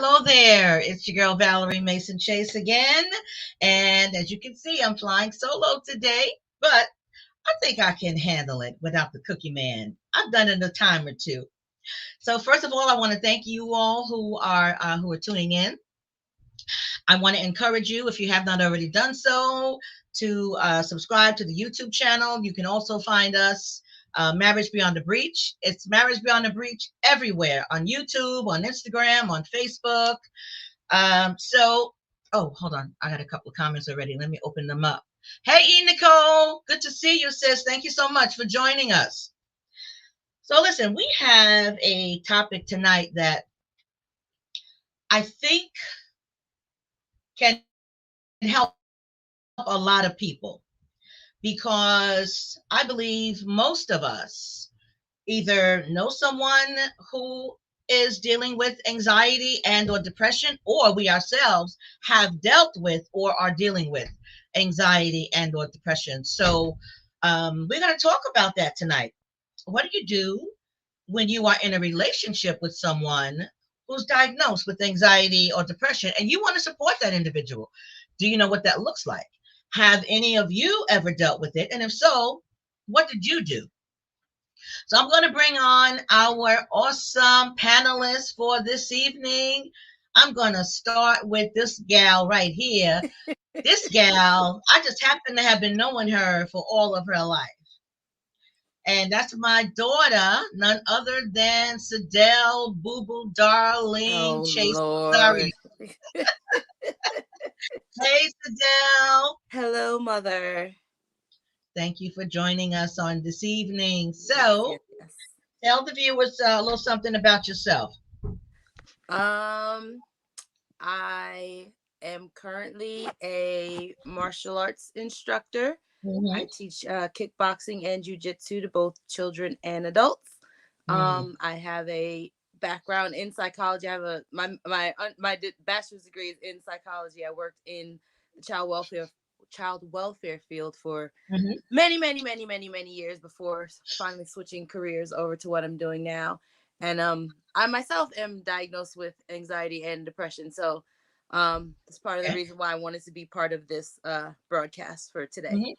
hello there. It's your girl Valerie Mason Chase again. And as you can see, I'm flying solo today, but I think I can handle it without the cookie man. I've done it a time or two. So first of all, I want to thank you all who are tuning in. I want to encourage you, if you have not already done so, to subscribe to the YouTube channel. You can also find us Marriage Beyond the Breach. It's Marriage Beyond the Breach everywhere on YouTube, on Instagram, on Facebook. Oh, hold on. I got a couple of comments already. Let me open them up. Hey, Nicole. Good to see you, sis. Thank you so much for joining us. So listen, we have a topic tonight that I think can help a lot of people because I believe most of us either know someone who is dealing with anxiety and or depression, or we ourselves have dealt with or are dealing with anxiety and or depression. So we're going to talk about that tonight. What do you do when you are in a relationship with someone who's diagnosed with anxiety or depression and you want to support that individual? Do you know what that looks like? Have any of you ever dealt with it? And if so, what did you do? So I'm going to bring on our awesome panelists for this evening. I'm going to start with this gal right here. This gal, I just happen to have been knowing her for all of her life. And that's my daughter, none other than Sadell Boo Boo Darling Oh, Chase. Lord. Sorry. Hey, Sadell. Hello, Mother. Thank you for joining us on this evening. Yes, So, yes, yes. tell the viewers a little something about yourself. I am currently a martial arts instructor. Mm-hmm. I teach kickboxing and jujitsu to both children and adults. Mm. I have a background in psychology. I have my bachelor's degree is in psychology. I worked in the child welfare field for Mm-hmm. many years before finally switching careers over to what I'm doing now. And I myself am diagnosed with anxiety and depression. So that's part of the Okay. reason why I wanted to be part of this broadcast for today. Mm-hmm.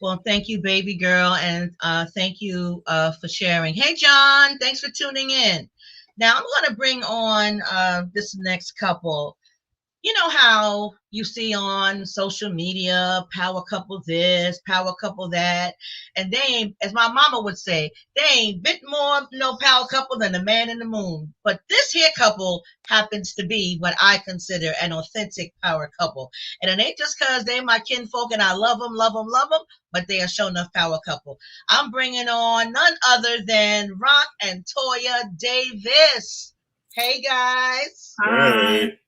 Well, thank you, baby girl, and thank you for sharing. Hey, John, thanks for tuning in. Now, I'm going to bring on this next couple. You know how you see on social media, power couple this, power couple that, and they ain't, as my mama would say, they ain't bit more no power couple than the man in the moon. But this here couple happens to be what I consider an authentic power couple. And it ain't just because they my kinfolk and I love them, but they are showing enough power couple. I'm bringing on none other than Rock and Toya Davis. Hey, guys. Hey.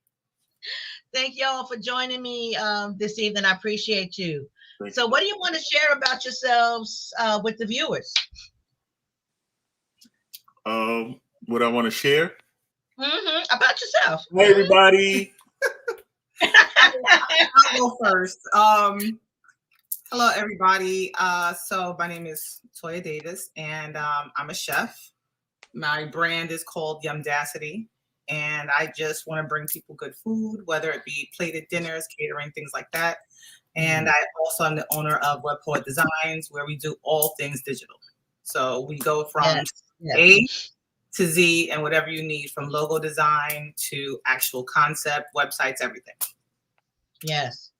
Thank y'all for joining me this evening. I appreciate you. So, what do you want to share about yourselves with the viewers? What I want to share? About yourself. Hey, everybody. I'll go first. Hello, everybody. So my name is Toya Davis, and I'm a chef. My brand is called Yumdacity, and I just want to bring people good food, whether it be plated dinners, catering, things like that. And I also am the owner of Web Poet Designs, where we do all things digital. So we go from A to Z and whatever you need, from logo design to actual concept, websites, everything. Yes.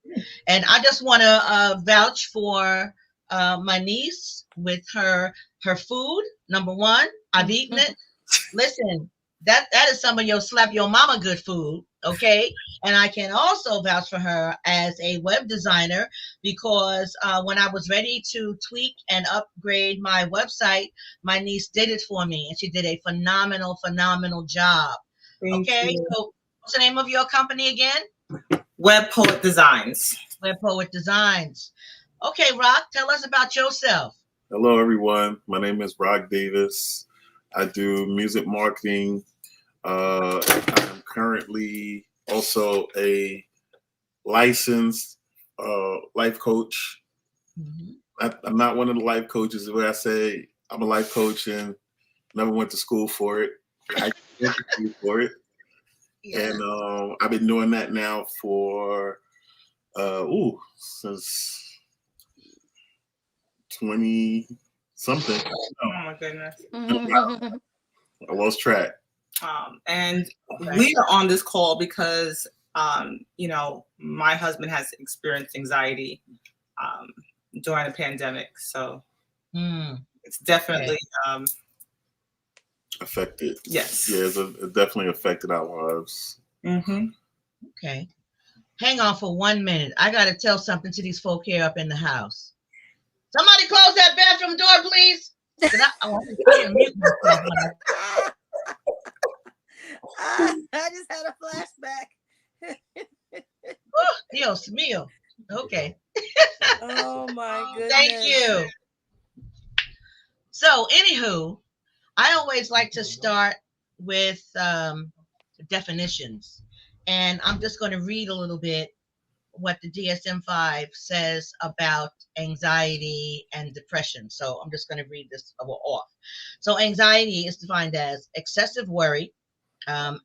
And I just want to vouch for my niece with her food. Number one, I've eaten it. Listen, that is some of your slap your mama good food, okay? And I can also vouch for her as a web designer because when I was ready to tweak and upgrade my website, my niece did it for me, and she did a phenomenal job. Thank Okay, you. so what's the name of your company again? Web Poet Designs. Web Poet Designs. Okay, Rock, tell us about yourself. Hello, everyone. My name is Rock Davis. I do music marketing. I'm currently also a licensed life coach. I'm not one of the life coaches where I say I'm a life coach and never went to school for it. I went to school for it. Yeah. And I've been doing that now for since 20 something. Oh my goodness. I lost track. And we are on this call because, you know, my husband has experienced anxiety during the pandemic. So it's definitely affected. Yes. Yeah, it definitely affected our lives. Mm-hmm. Okay. Hang on for 1 minute. I got to tell something to these folk here up in the house. Somebody close that bathroom door, please. I didn't mute myself. I just had a flashback. Oh, Dios mío. Okay. Oh my goodness. Thank you. So, anywho, I always like to start with definitions. And I'm just going to read a little bit what the DSM-5 says about anxiety and depression. So I'm just going to read this off. So anxiety is defined as excessive worry,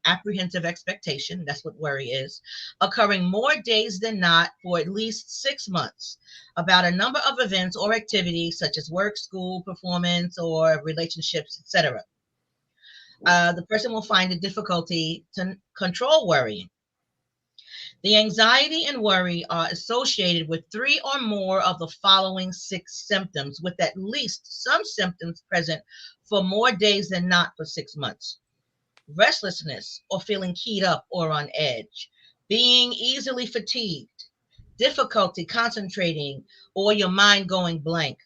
apprehensive expectation, that's what worry is, occurring more days than not for at least 6 months about a number of events or activities such as work, school, performance, or relationships, etc. The person will find a difficulty to control worrying. The anxiety and worry are associated with 3 or more of the following 6 symptoms, with at least some symptoms present for more days than not for 6 months. Restlessness or feeling keyed up or on edge, being easily fatigued, difficulty concentrating or your mind going blank,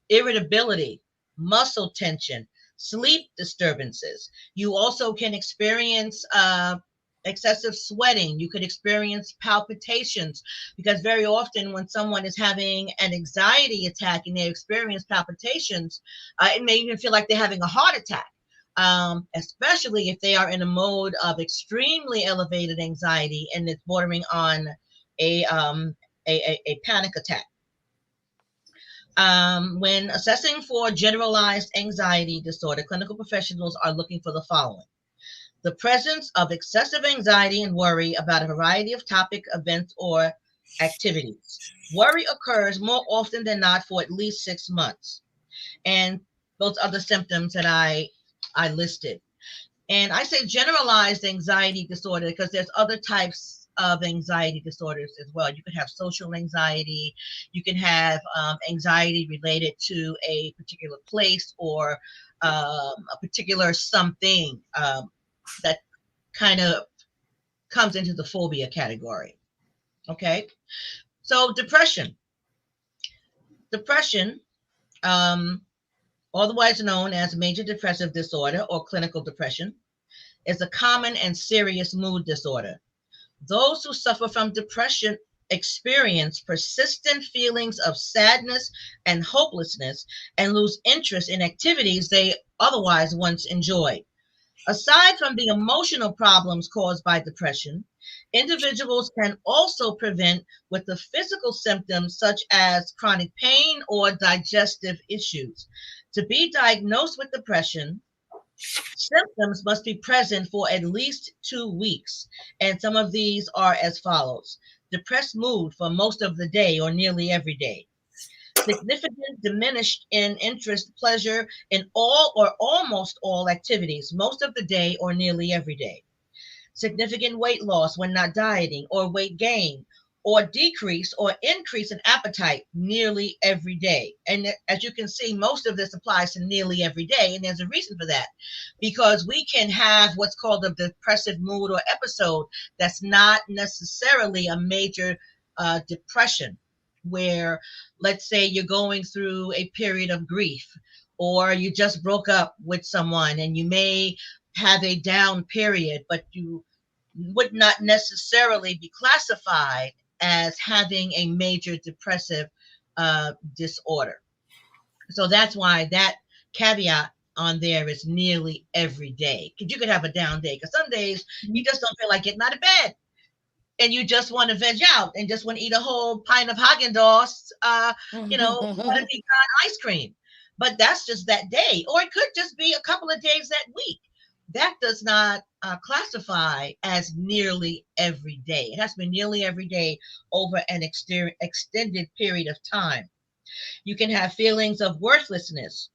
irritability, muscle tension, sleep disturbances. You also can experience excessive sweating. You could experience palpitations, because very often when someone is having an anxiety attack and they experience palpitations, it may even feel like they're having a heart attack, especially if they are in a mode of extremely elevated anxiety and it's bordering on a panic attack. When assessing for generalized anxiety disorder, clinical professionals are looking for the following: the presence of excessive anxiety and worry about a variety of topic, events, or activities. Worry occurs more often than not for at least 6 months. And those other symptoms that I listed. And I say generalized anxiety disorder because there's other types of anxiety disorders as well. You can have social anxiety. You can have anxiety related to a particular place or a particular something that kind of comes into the phobia category. Okay. So depression, otherwise known as major depressive disorder or clinical depression, is a common and serious mood disorder. Those who suffer from depression experience persistent feelings of sadness and hopelessness and lose interest in activities they otherwise once enjoyed. Aside from the emotional problems caused by depression, individuals can also present with the physical symptoms such as chronic pain or digestive issues. To be diagnosed with depression, symptoms must be present for at least 2 weeks, and some of these are as follows: depressed mood for most of the day or nearly every day, significant diminished in interest, pleasure in all or almost all activities most of the day or nearly every day, significant weight loss when not dieting, or weight gain or decrease or increase in appetite nearly every day. And as you can see, most of this applies to nearly every day. And there's a reason for that, because we can have what's called a depressive mood or episode that's not necessarily a major depression, where let's say you're going through a period of grief, or you just broke up with someone and you may have a down period, but you would not necessarily be classified as having a major depressive disorder. So that's why that caveat on there is nearly every day, because you could have a down day, because some days you just don't feel like getting out of bed and you just want to veg out and just want to eat a whole pint of Haagen-Dazs, pecan ice cream. But that's just that day. Or it could just be a couple of days that week that does not classify as nearly every day. It has to be nearly every day over an extended period of time. You can have feelings of worthlessness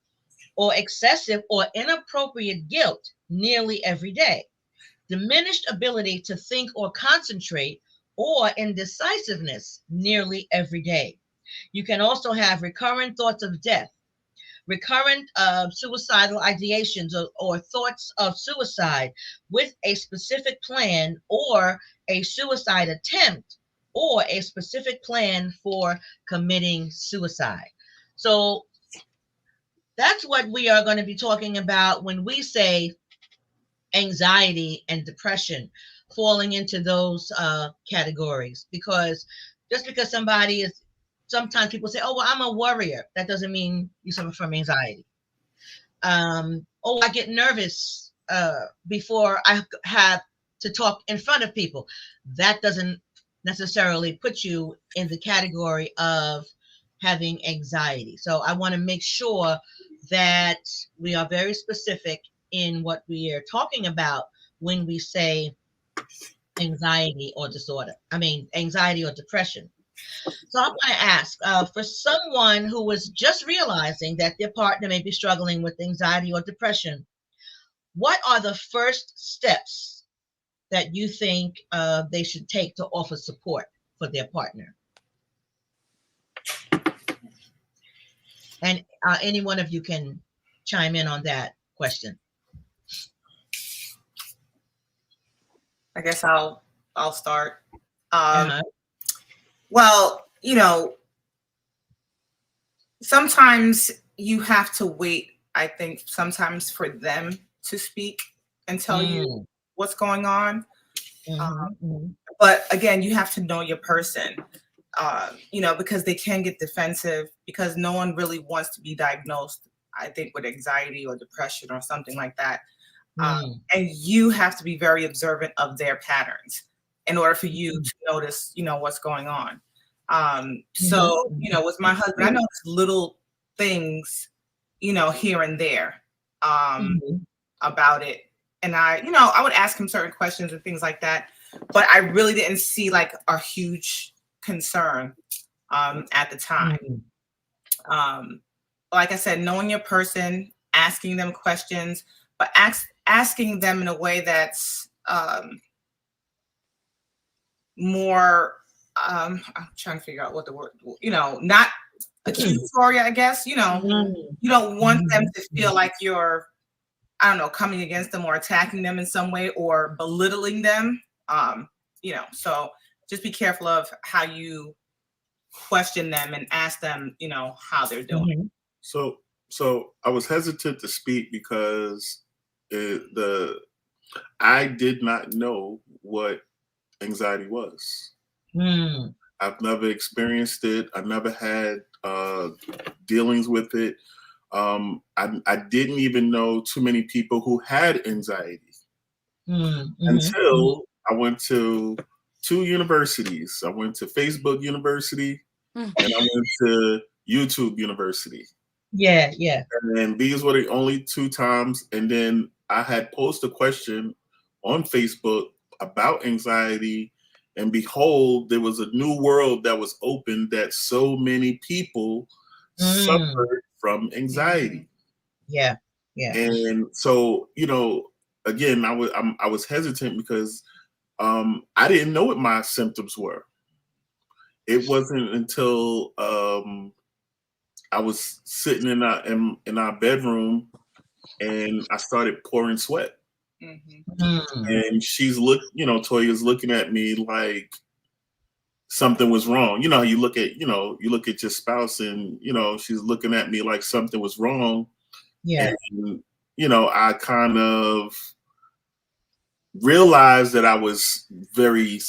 or excessive or inappropriate guilt nearly every day, diminished ability to think or concentrate, or indecisiveness nearly every day. You can also have recurrent thoughts of death, recurrent suicidal ideations, or thoughts of suicide with a specific plan or a suicide attempt or a specific plan for committing suicide. So that's what we are going to be talking about when we say anxiety and depression falling into those categories. Because just because somebody is, sometimes people say, oh, well, I'm a worrier. That doesn't mean you suffer from anxiety. Oh, I get nervous before I have to talk in front of people. That doesn't necessarily put you in the category of having anxiety. So I want to make sure that we are very specific in what we are talking about when we say anxiety or disorder. I mean, anxiety or depression. So I want to ask for someone who was just realizing that their partner may be struggling with anxiety or depression, what are the first steps that you think they should take to offer support for their partner? And any one of you can chime in on that question. I guess I'll start. Uh-huh. Well, sometimes you have to wait, I think, sometimes for them to speak and tell you what's going on. But again, you have to know your person, because they can get defensive, because no one really wants to be diagnosed, I think, with anxiety or depression or something like that. And you have to be very observant of their patterns in order for you to notice, what's going on. So, with my husband, I notice little things, here and there about it. And I would ask him certain questions and things like that. But I really didn't see like a huge concern at the time. Like I said, knowing your person, asking them questions, but asking them in a way that's more, I'm trying to figure out what the word, not accusatory, I guess, you don't want them to feel like you're, I don't know, coming against them or attacking them in some way or belittling them. So just be careful of how you question them and ask them, how they're doing. So I was hesitant to speak because I did not know what anxiety was. I've never experienced it. I never had dealings with it. I didn't even know too many people who had anxiety until I went to 2 universities. I went to Facebook University and I went to YouTube University. Yeah. And these were the only 2 times. And then I had posted a question on Facebook about anxiety. And behold, there was a new world that was open, that so many people suffered from anxiety. Yeah. And so, again, I was hesitant because I didn't know what my symptoms were. It wasn't until I was sitting in our bedroom and I started pouring sweat. And she's Toya's looking at me like something was wrong. You look at your spouse and, she's looking at me like something was wrong. Yeah. And, I kind of realized that I was very,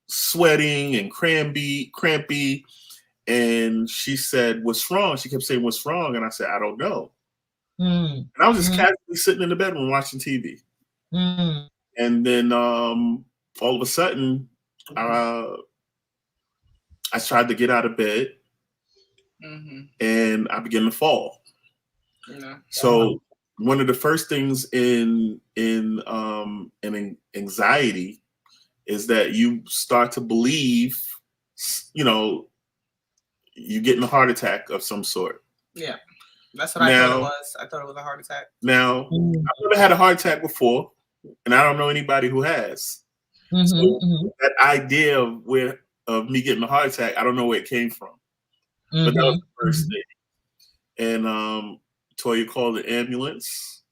sweating and crampy. And she said, "What's wrong?" She kept saying, "What's wrong?" And I said, "I don't know." And I was just casually sitting in the bedroom watching TV. And then all of a sudden, I tried to get out of bed and I began to fall. So one of the first things in anxiety is that you start to believe, you know, you're getting a heart attack of some sort. Yeah, that's what I thought it was. I thought it was a heart attack. Now, I've never had a heart attack before, and I don't know anybody who has. So that idea of me getting a heart attack, I don't know where it came from. But that was the first thing. And Toya called the ambulance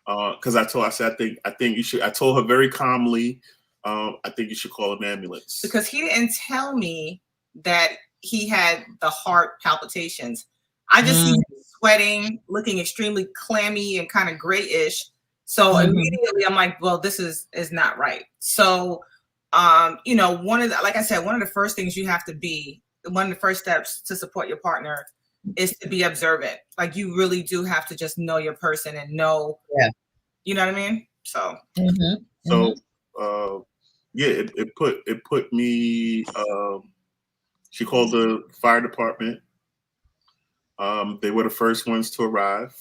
because I said I think you should. I told her very calmly, I think you should call an ambulance, because he didn't tell me that he had the heart palpitations. I just see him sweating, looking extremely clammy and kind of grayish. So immediately I'm like, well, this is not right. So, you know, like I said, one of the first things you have to be, one of the first steps to support your partner is to be observant. Like, you really do have to just know your person and know, you know what I mean? So, yeah, it put me, she called the fire department. They were the first ones to arrive.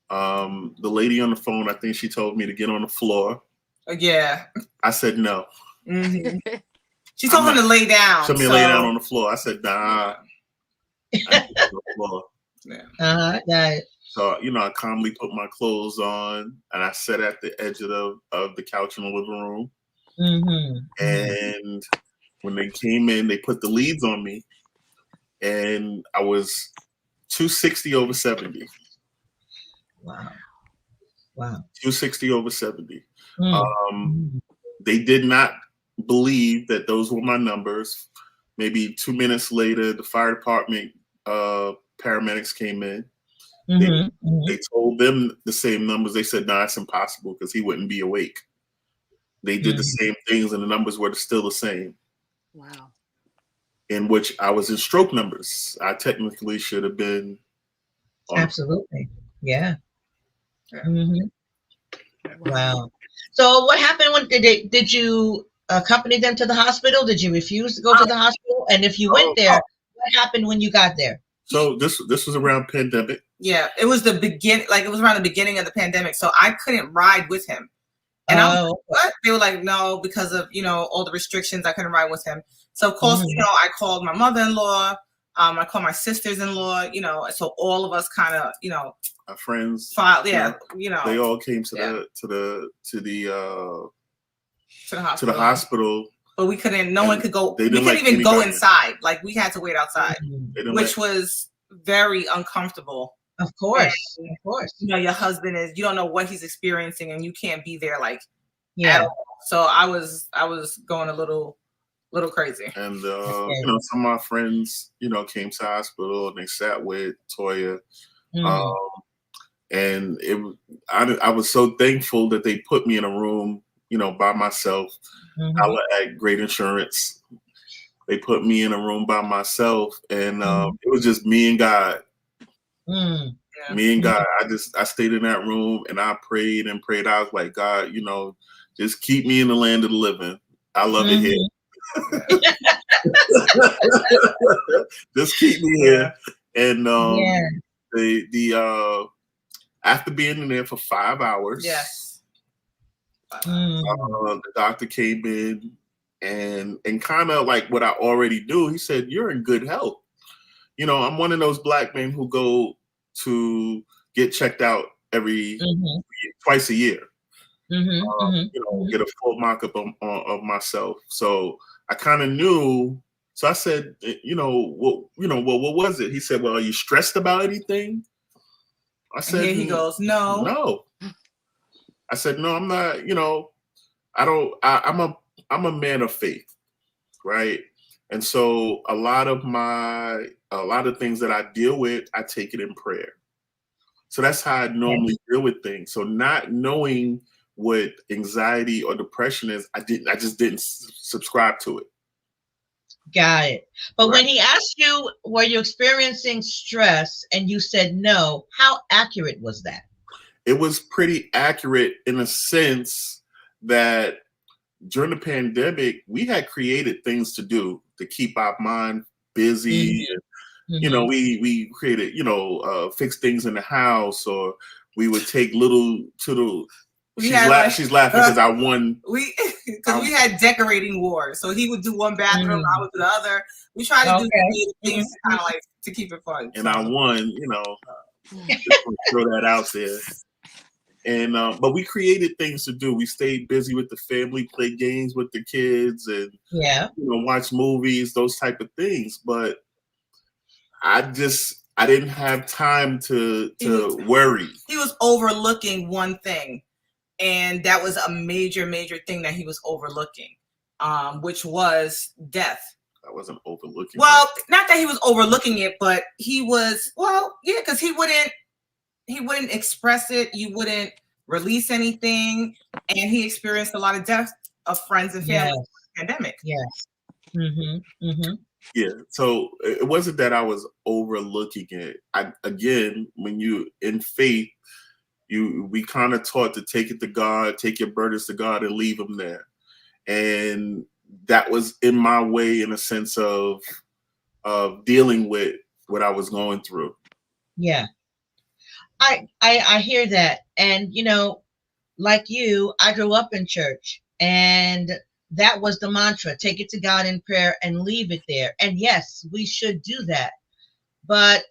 The lady on the phone, I think she told me to get on the floor. Yeah. I said no. She told him to lay down. She told me to lay down on the floor. I said, nah. I on the floor. Yeah. So, you know, I calmly put my clothes on and I sat at the edge of the couch in the living room. And when they came in, they put the leads on me, and I was 260 over 70. Wow. 260 over 70. They did not believe that those were my numbers. Maybe 2 minutes later, the fire department paramedics came in. They told them the same numbers. They said, nah, it's impossible because he wouldn't be awake. They did the same things and the numbers were still the same. Wow. In which I was in stroke numbers. I technically should have been. Absolutely. Yeah. Wow. So what happened when did you accompany them to the hospital? Did you refuse to go to the hospital? And if you went there, what happened when you got there? So this was around pandemic. Yeah, it was the beginning. Like, it was around the beginning of the pandemic. So I couldn't ride with him. And I was like, what? They were like, no, because of, you know, all the restrictions, I couldn't ride with him. So of course, you know, I called my mother-in-law. I called my sisters-in-law. You know, so all of us kind of, you know, our friends filed. Yeah, you know, they all came to the hospital. But we couldn't. No one could go. We couldn't even go inside. Like, we had to wait outside, which was very uncomfortable. Of course. You know, your husband you don't know what he's experiencing, and you can't be there, like, at all. So I was going a little crazy. And you know, some of my friends, you know, came to the hospital and they sat with Toya. And I was so thankful that they put me in a room, you know, by myself. I had great insurance. They put me in a room by myself, and it was just me and God. Me and God. I stayed in that room and I prayed and prayed. I was like, God, you know, just keep me in the land of the living. I love it here. Just keep me here. And the after being in there for 5 hours, the doctor came in and kind of like what I already do. He said, "You're in good health." You know, I'm one of those black men who go to get checked out twice a year. You know, get a full mock-up of myself. So I kind of knew. So I said, well, what was it? He said, "Well, are you stressed about anything?" I said, here he goes, "No." No. I said, "No, I'm not, you know, I'm a man of faith, right? And so a lot of things that I deal with, I take it in prayer. So that's how I normally deal with things. So not knowing what anxiety or depression is, I just didn't subscribe to it. Got it. But when he asked you, were you experiencing stress, and you said no, how accurate was that? It was pretty accurate in a sense that during the pandemic, we had created things to do to keep our mind busy. You know, we created, fix things in the house, or we would take little to the. We had, like, She's laughing because I won. Because we had decorating wars. So he would do one bathroom, I would do the other. We tried to do things to kind of like to keep it fun. And I won, you know. Just throw that out there. And but we created things to do. We stayed busy with the family, played games with the kids, and watch movies, those type of things. But I didn't have time to worry. He was overlooking one thing. And that was a major, major thing that he was overlooking, which was death. I wasn't overlooking. Well, not that he was overlooking it, but he was. Well, yeah, because he wouldn't express it. You wouldn't release anything, and he experienced a lot of death of friends and family in the pandemic. Yes. Mm-hmm. Mm-hmm. Yeah. So it wasn't that I was overlooking it. Again, when you in faith. We kind of taught to take it to God, take your burdens to God and leave them there. And that was in my way in a sense of dealing with what I was going through. Yeah. I hear that. And, like you, I grew up in church, and that was the mantra, take it to God in prayer and leave it there. And yes, we should do that. But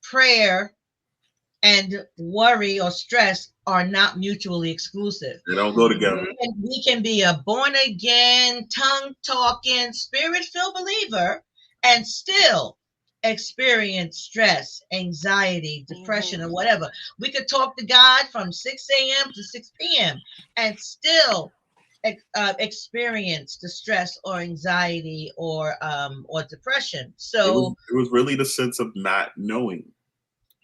prayer and worry or stress are not mutually exclusive. They don't go together. We can be a born again, tongue talking, spirit filled believer and still experience stress, anxiety, depression, or whatever. We could talk to God from 6 a.m. to 6 p.m. and still experience the stress or anxiety or depression. So it was really the sense of not knowing.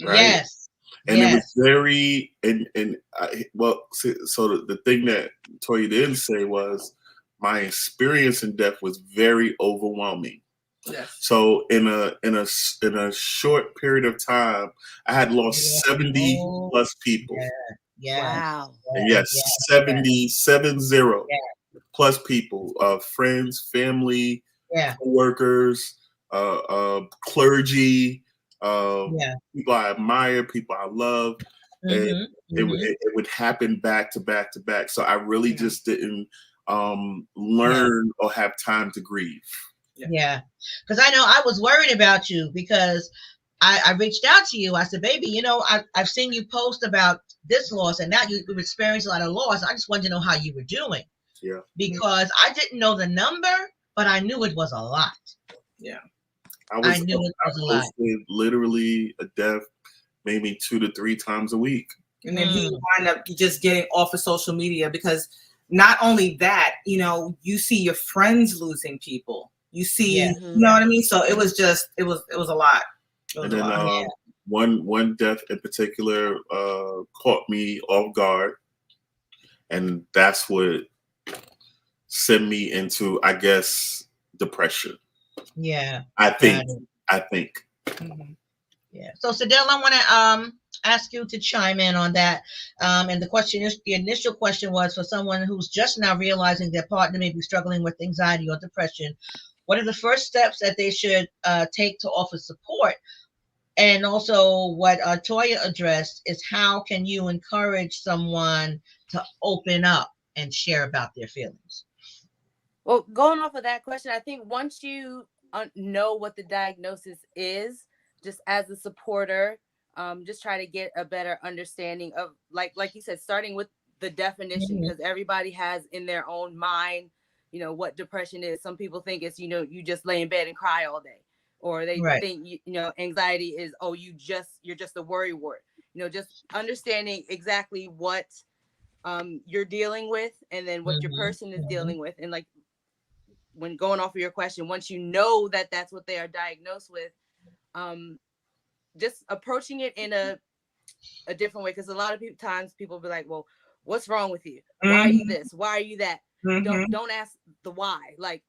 Right? Yes. And it was very, so the thing that Toya didn't say was my experience in death was very overwhelming. Yes. So in a short period of time, I had lost 70 plus people. Yeah. Wow. And 70 plus people, friends, family, co-workers, clergy, people I admire, people I love, and it would happen back to back to back. So I really just didn't learn or have time to grieve. Yeah, because I know I was worried about you because I reached out to you. I said, baby, I've seen you post about this loss, and now you've experienced a lot of loss. I just wanted to know how you were doing. Yeah. Because I didn't know the number, but I knew it was a lot. Yeah. I knew it was a lot. Literally a death maybe 2 to 3 times a week. And then he wind up just getting off of social media because not only that, you see your friends losing people. You see, you know what I mean? So it was a lot. And then one death in particular caught me off guard. And that's what sent me into, I guess, depression. Yeah. I think. Mm-hmm. Yeah. So Sadell, I want to ask you to chime in on that. And the initial question was for someone who's just now realizing their partner may be struggling with anxiety or depression. What are the first steps that they should take to offer support? And also what Toya addressed is how can you encourage someone to open up and share about their feelings? Well, going off of that question, I think once you know what the diagnosis is, just as a supporter, just try to get a better understanding of, like you said, starting with the definition, because everybody has in their own mind, what depression is. Some people think it's, you just lay in bed and cry all day, or they think, anxiety is, you're just a worry wart. Just understanding exactly what you're dealing with, and then what your person is dealing with. And like, when going off of your question, once you know that that's what they are diagnosed with, just approaching it in a different way. Because a lot of times people be like, well, what's wrong with you? Why are you this? Why are you that? Don't ask the why. Like,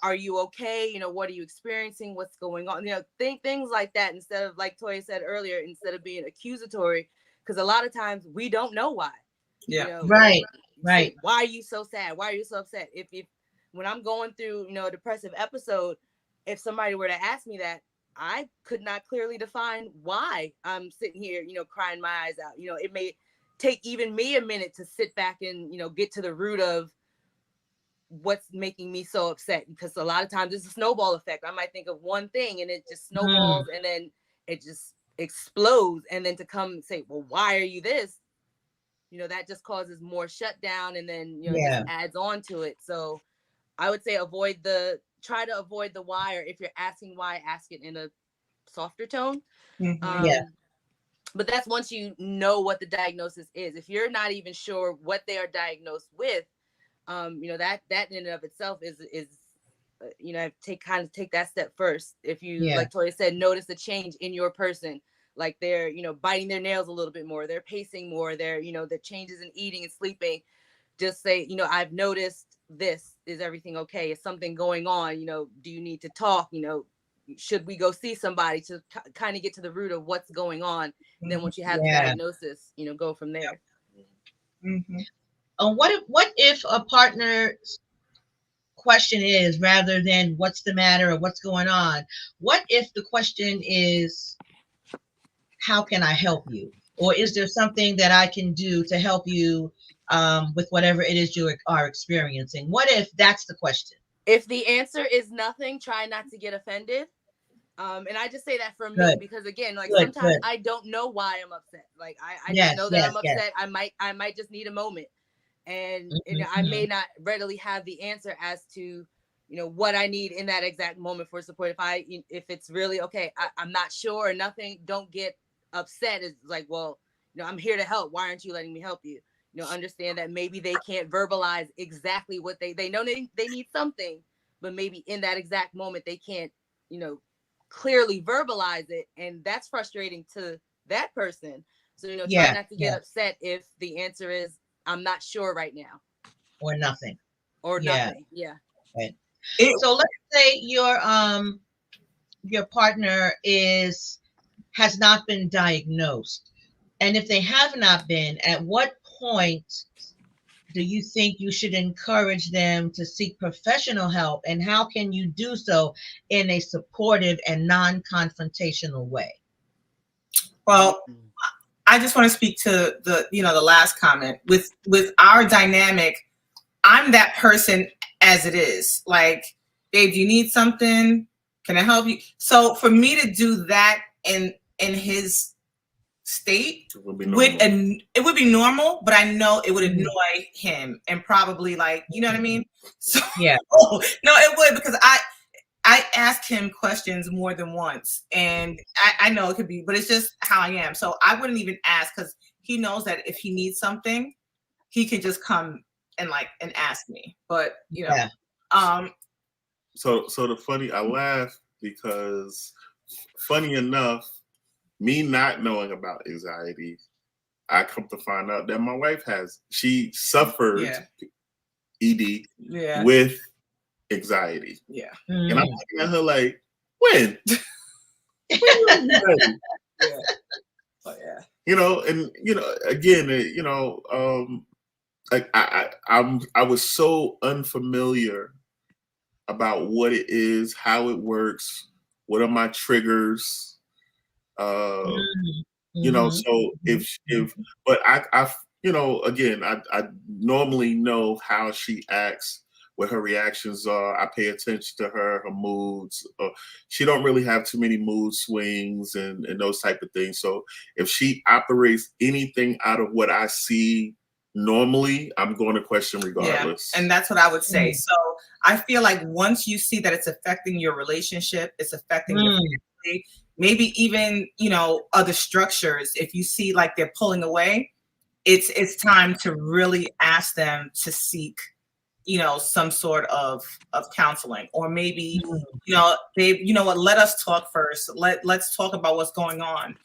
are you okay? What are you experiencing? What's going on? Think things like that, instead of, like Toya said earlier, instead of being accusatory, because a lot of times we don't know why. Right. Why are you so sad? Why are you so upset? If when I'm going through, a depressive episode, if somebody were to ask me that, I could not clearly define why I'm sitting here, crying my eyes out. It may take even me a minute to sit back and, get to the root of what's making me so upset, because a lot of times it's a snowball effect. I might think of one thing and it just snowballs and then it just explodes. And then to come and say, well, why are you this? That just causes more shutdown, and then, it just adds on to it. So I would say try to avoid the why, or if you're asking why, ask it in a softer tone. But that's once you know what the diagnosis is. If you're not even sure what they are diagnosed with, that in and of itself is take that step first. If you, like Toya said, notice a change in your person, like they're, biting their nails a little bit more, they're pacing more, they're, the changes in eating and sleeping, just say, I've noticed this. Is everything okay? Is something going on? Do you need to talk? Should we go see somebody to kind of get to the root of what's going on? And then once you have the diagnosis, go from there. What if a partner's question is, rather than what's the matter or what's going on, what if the question is, how can I help you? Or is there something that I can do to help you with whatever it is you are experiencing? What if that's the question? If the answer is nothing, try not to get offended. And I just say that for me, because again, like sometimes I don't know why I'm upset. Like I just know that I'm upset. I might just need a moment. And I may not readily have the answer as to, what I need in that exact moment for support. If it's really okay, I'm not sure or nothing, don't get upset. It's like, well, I'm here to help. Why aren't you letting me help you? Understand that maybe they can't verbalize exactly what they know they need something, but maybe in that exact moment they can't, clearly verbalize it, and that's frustrating to that person. So try not to get upset if the answer is I'm not sure right now, or nothing. Right. So let's say your partner has not been diagnosed, and if they have not been, at what point do you think you should encourage them to seek professional help, and how can you do so in a supportive and non-confrontational way? Well, I just want to speak to the last comment. With our dynamic, I'm that person as it is. Like, babe, do you need something? Can I help you? So for me to do that in his state it would be normal, but I know it would annoy him and probably, like, you know what I mean? So no, it would, because I asked him questions more than once, and I know it could be, but it's just how I am. So I wouldn't even ask, because he knows that if he needs something, he can just come and ask me. But So I laugh because, funny enough, me not knowing about anxiety, I come to find out that my wife she suffered ED with anxiety. And I'm looking at her like, when? And again, I was so unfamiliar about what it is, how it works, what are my triggers. So but I again, I normally know how she acts, what her reactions are. I pay attention to her moods. She don't really have too many mood swings and those type of things. So if she operates anything out of what I see normally, I'm going to question regardless. And that's what I would say. So I feel like once you see that it's affecting your relationship, it's affecting your family, maybe even, other structures, if you see like they're pulling away, it's time to really ask them to seek, some sort of counseling, or maybe, babe, what, let us talk first. Let's talk about what's going on,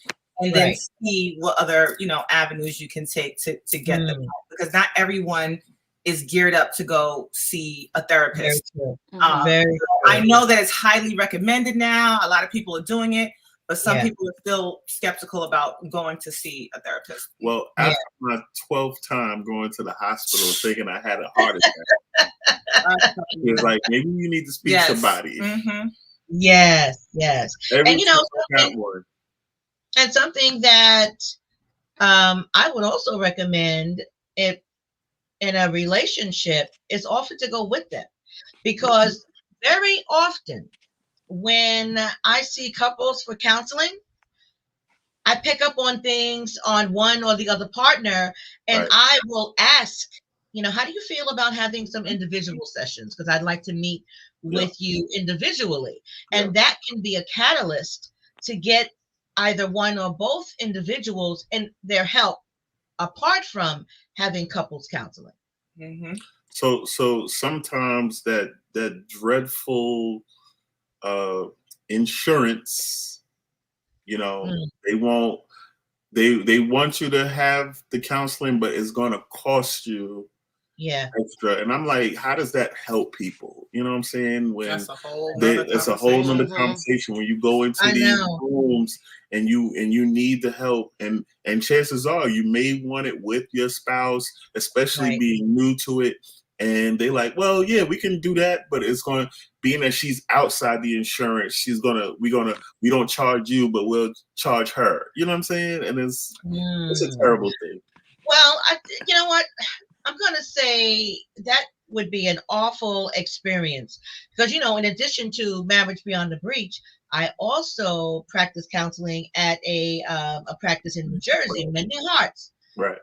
and then see what other, avenues you can take to get them out, because not everyone is geared up to go see a therapist. I know that it's highly recommended now. A lot of people are doing it, but some people are still skeptical about going to see a therapist. Well, after my 12th time going to the hospital thinking I had a heart attack, it was like, maybe you need to speak to somebody. Yes, yes. Every And you know, single got one. something that I would also recommend if in a relationship is often to go with them, because very often when I see couples for counseling, I pick up on things on one or the other partner, and Right. I will ask, how do you feel about having some individual sessions? Because I'd like to meet Yeah. with you individually. Yeah. And that can be a catalyst to get either one or both individuals and their help apart from having couples counseling. Mhm. So sometimes that dreadful insurance, Mm, they won't they want you to have the counseling, but it's gonna cost you yeah, extra. And I'm like, how does that help people? You know what I'm saying? When That's a whole nother it's a whole nother conversation. Mhm. conversation when you go into I these know. rooms and you need the help, and chances are you may want it with your spouse, especially Right. being new to it. And they like, well, yeah, we can do that, but it's going to, being that she's outside the insurance, we don't charge you, but we'll charge her. You know what I'm saying? And it's a Mm. terrible thing. Well, you know what? I'm going to say that would be an awful experience because, in addition to Marriage Beyond the Breach, I also practice counseling at a practice in New Jersey, Mending Hearts. Right.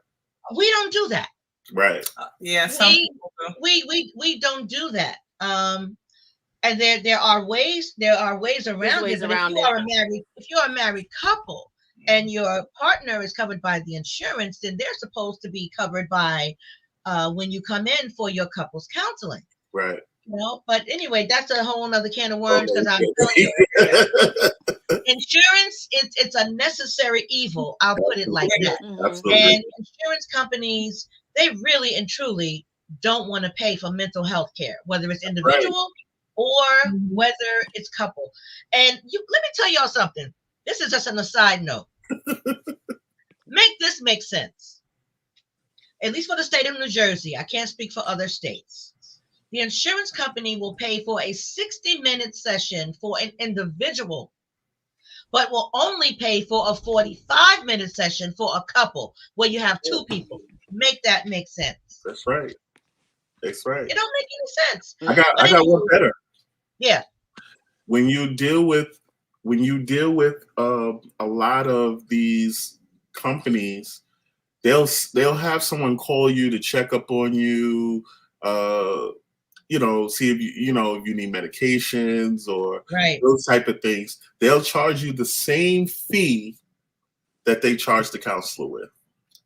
We don't do that. Right. Yeah, some We people do. we don't do that. And there are ways around ways it. But around if you are a married couple and your partner is covered by the insurance, then they're supposed to be covered by when you come in for your couples counseling. Right. But anyway, that's a whole nother can of worms because I'm telling Okay. you, insurance it's a necessary evil. I'll put it like that. Mhm. Absolutely. And insurance companies, they really and truly don't want to pay for mental health care, whether it's individual or whether it's couple. And let me tell y'all something. This is just an aside note. Make this make sense. At least for the state of New Jersey. I can't speak for other states. The insurance company will pay for a 60-minute session for an individual, but will only pay for a 45-minute session for a couple where you have two people. Make that make sense. That's right. That's right. It don't make any sense. I got one better. Yeah. When you deal with a lot of these companies, they'll have someone call you to check up on you, see if if you need medications or Right. those type of things. They'll charge you the same fee that they charge the counselor with.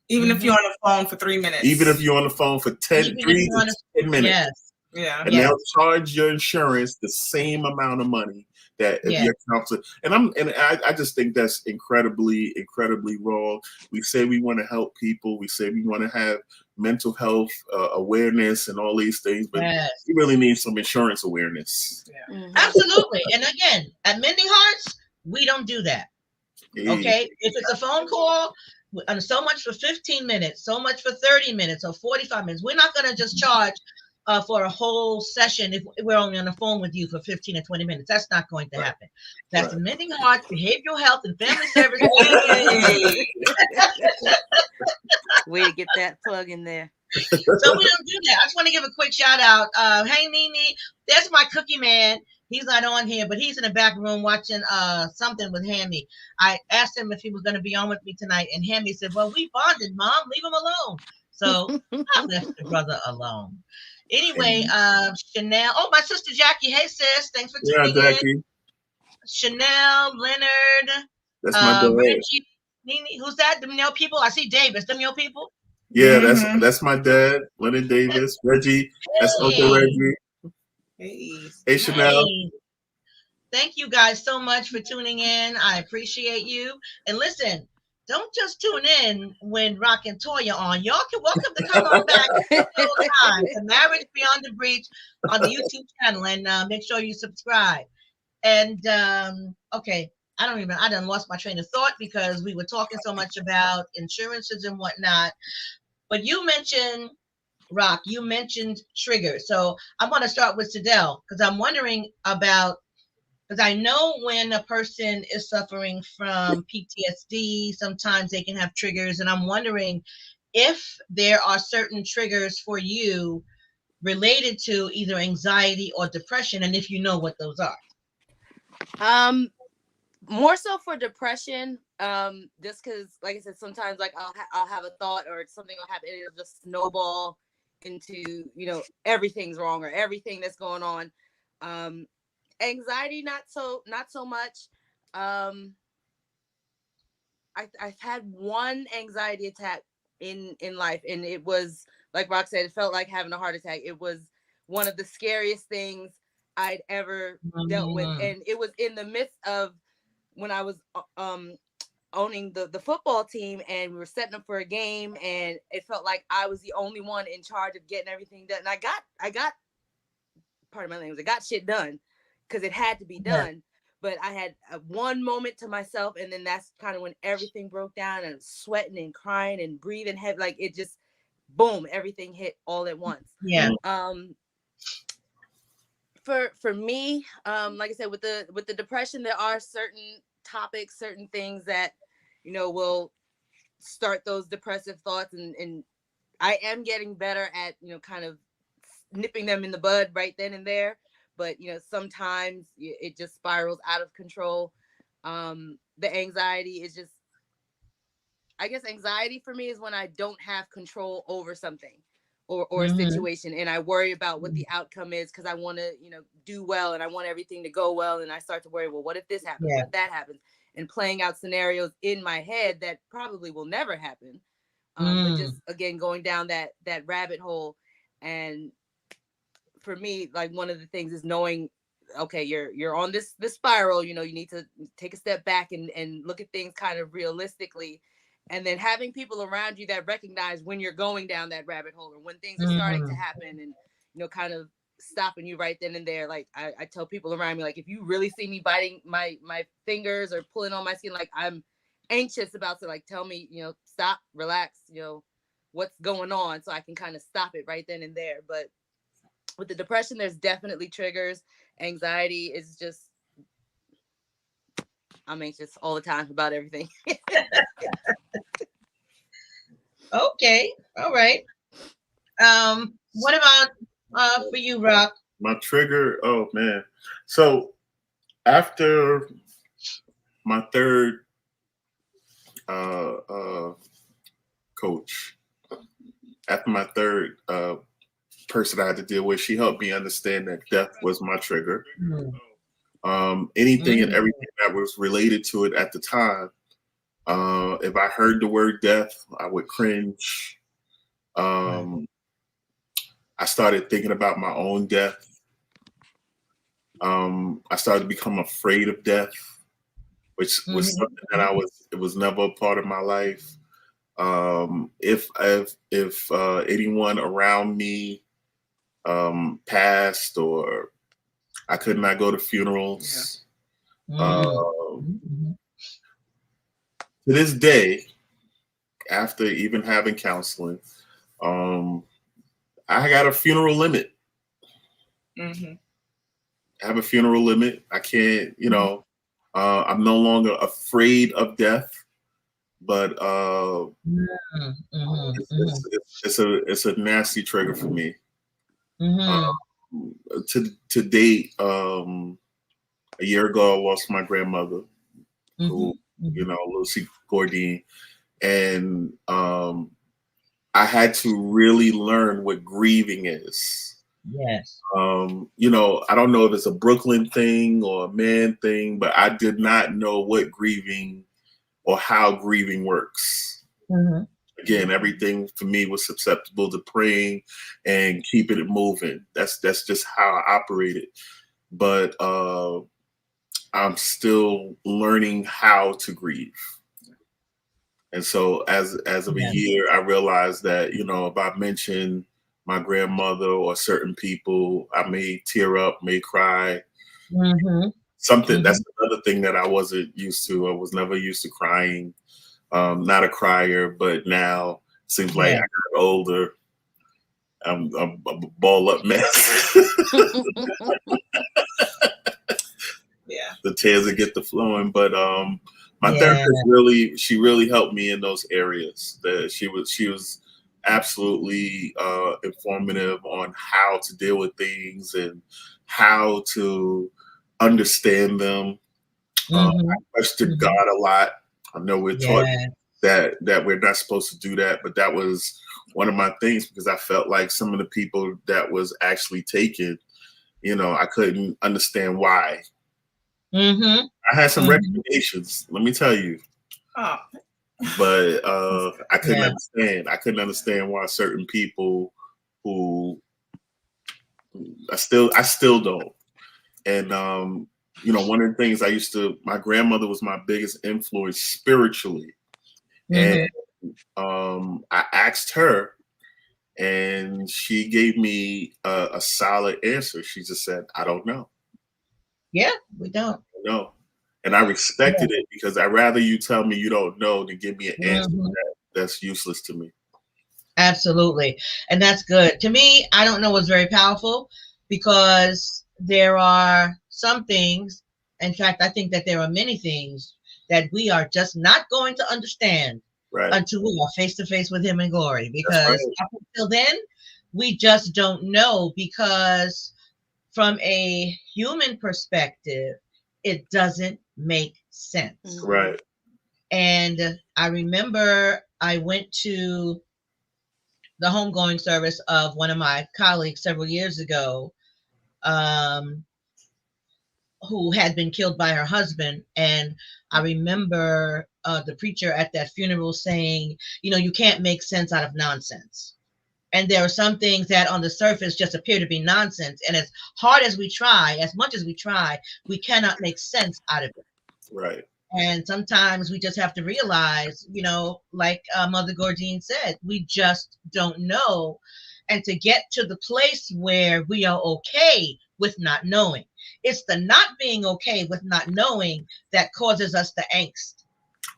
Even if you're on the phone for 3 minutes. Even if you're on the phone for 10 minutes. Yes. Yeah. And they'll charge your insurance the same amount of money that if your counselor. And I just think that's incredibly, incredibly wrong. We say we want to help people. We say we want to have mental health awareness and all these things, but you really need some insurance awareness. Yeah. Mhm. Absolutely. And again, at Mending Hearts, we don't do that. Okay. If it's a phone call, so much for 15 minutes, so much for 30 minutes or 45 minutes. We're not going to just charge for a whole session if we're only on the phone with you for 15 or 20 minutes. That's not going to happen. That's the Mending Hearts Behavioral Health and Family Service. Way to get that plug in there. So we don't do that. I just want to give a quick shout out. Hey, Nene, there's my cookie man. He's not on here, but he's in the back room watching something with Hammy. I asked him if he was going to be on with me tonight, and Hammy said, well, we bonded, Mom. Leave him alone. So I left the brother alone. Anyway, Chanel. Oh, my sister Jackie. Hey, sis. Thanks for tuning in. Chanel, Leonard. That's my dad. Reggie, Nene. Who's that? Them your people? I see Davis. Them your people? Yeah, that's my dad, Leonard Davis. Reggie. That's Uncle Reggie. Hey, Chanel. Hey. Thank you guys so much for tuning in. I appreciate you. And listen, don't just tune in when Rock and Toya on. Y'all can welcome to come on back time to Marriage Beyond the Breach on the YouTube channel, and make sure you subscribe. And okay, I done lost my train of thought because we were talking so much about insurances and whatnot. But you mentioned, Rock, you mentioned triggers. So I'm going to start with Sidel because I'm wondering about Because I know when a person is suffering from PTSD, sometimes they can have triggers. And I'm wondering if there are certain triggers for you related to either anxiety or depression, and if you know what those are. More so for depression, just because, like I said, sometimes like I'll have a thought or something will happen, and it'll just snowball into, you know, everything's wrong or everything that's going on. Anxiety, not so much. I've had one anxiety attack in life, and it was, like Rock said, it felt like having a heart attack. It was one of the scariest things I'd ever dealt with, and it was in the midst of when I was owning the football team, and we were setting up for a game, and it felt like I was the only one in charge of getting everything done. And I got part of my language, I got shit done because it had to be done. Yeah. But I had one moment to myself, and then that's kind of when everything broke down, and sweating and crying and breathing heavy, like it just, boom, everything hit all at once. Yeah. For me, like I said, with the depression, there are certain topics, certain things that, you know, will start those depressive thoughts, and I am getting better at, you know, kind of nipping them in the bud right then and there. But, you know, sometimes it just spirals out of control. The anxiety is just, I guess anxiety for me is when I don't have control over something or a situation, and I worry about what the outcome is because I want to, you know, do well, and I want everything to go well, and I start to worry, well, what if this happens? What if that happens? And playing out scenarios in my head that probably will never happen. But just, again, going down that rabbit hole. And for me, like, one of the things is knowing, okay, you're on this spiral, you know, you need to take a step back and look at things kind of realistically. And then having people around you that recognize when you're going down that rabbit hole, or when things are starting to happen, and, you know, kind of stopping you right then and there. Like I tell people around me, like, if you really see me biting my fingers or pulling on my skin, like I'm anxious about to, like, tell me, you know, stop, relax, you know, what's going on, so I can kind of stop it right then and there. But with the depression, there's definitely triggers. Anxiety is just, I'm anxious all the time about everything. Okay. All right. What about for you, Rock? My trigger, oh man. So after my third coach, after my third person I had to deal with, she helped me understand that death was my trigger. Anything and everything that was related to it at the time, if I heard the word death, I would cringe. I started thinking about my own death. I started to become afraid of death, which was something that it was never a part of my life. If anyone around me passed, or I could not go to funerals. To this day, after even having counseling, I got a funeral limit. I have a funeral limit. I can't, you know, I'm no longer afraid of death, but it's a nasty trigger for me. To date, a year ago, I lost my grandmother, who, you know, Lucy Gordine, and I had to really learn what grieving is. Yes. You know, I don't know if it's a Brooklyn thing or a man thing, but I did not know what grieving or how grieving works. Again, everything for me was susceptible to praying and keeping it moving. That's just how I operated. But I'm still learning how to grieve. And so as of a year, I realized that, you know, if I mention my grandmother or certain people, I may tear up, may cry. Something that's another thing that I wasn't used to. I was never used to crying. Not a crier, but now it seems like I got older. I'm a ball up mess. Yeah. the tears that get the flowing. But my Yeah. therapist she really helped me in those areas. That she was absolutely informative on how to deal with things and how to understand them. Mhm. I questioned Mhm. God a lot. I know we're taught Yeah. that we're not supposed to do that, but that was one of my things because I felt like some of the people that was actually taken, I couldn't understand why. Mhm. I had some Mhm. recommendations, let me tell you, Oh, but I couldn't Yeah. understand. I couldn't understand why certain people who I still don't. And one of the things my grandmother was my biggest influence spiritually. And Mhm. I asked her, and she gave me a solid answer. She just said, "I don't know." Yeah, we don't. No. And I respected it because I'd rather you tell me you don't know than give me an answer Mhm. that's useless to me. Absolutely. And that's good. To me, I don't know is very powerful because there are some things, in fact, I think that there are many things that we are just not going to understand Right. until we are face to face with him in glory. That's right. Because up until then, we just don't know because from a human perspective, it doesn't make sense. Right. And I remember I went to the homegoing service of one of my colleagues several years ago, um, who had been killed by her husband. And I remember the preacher at that funeral saying, you can't make sense out of nonsense. And there are some things that on the surface just appear to be nonsense. And as hard as we try, as much as we try, we cannot make sense out of it. Right. And sometimes we just have to realize, like Mother Gordine said, we just don't know. And to get to the place where we are okay with not knowing, it's the not being okay with not knowing that causes us the angst.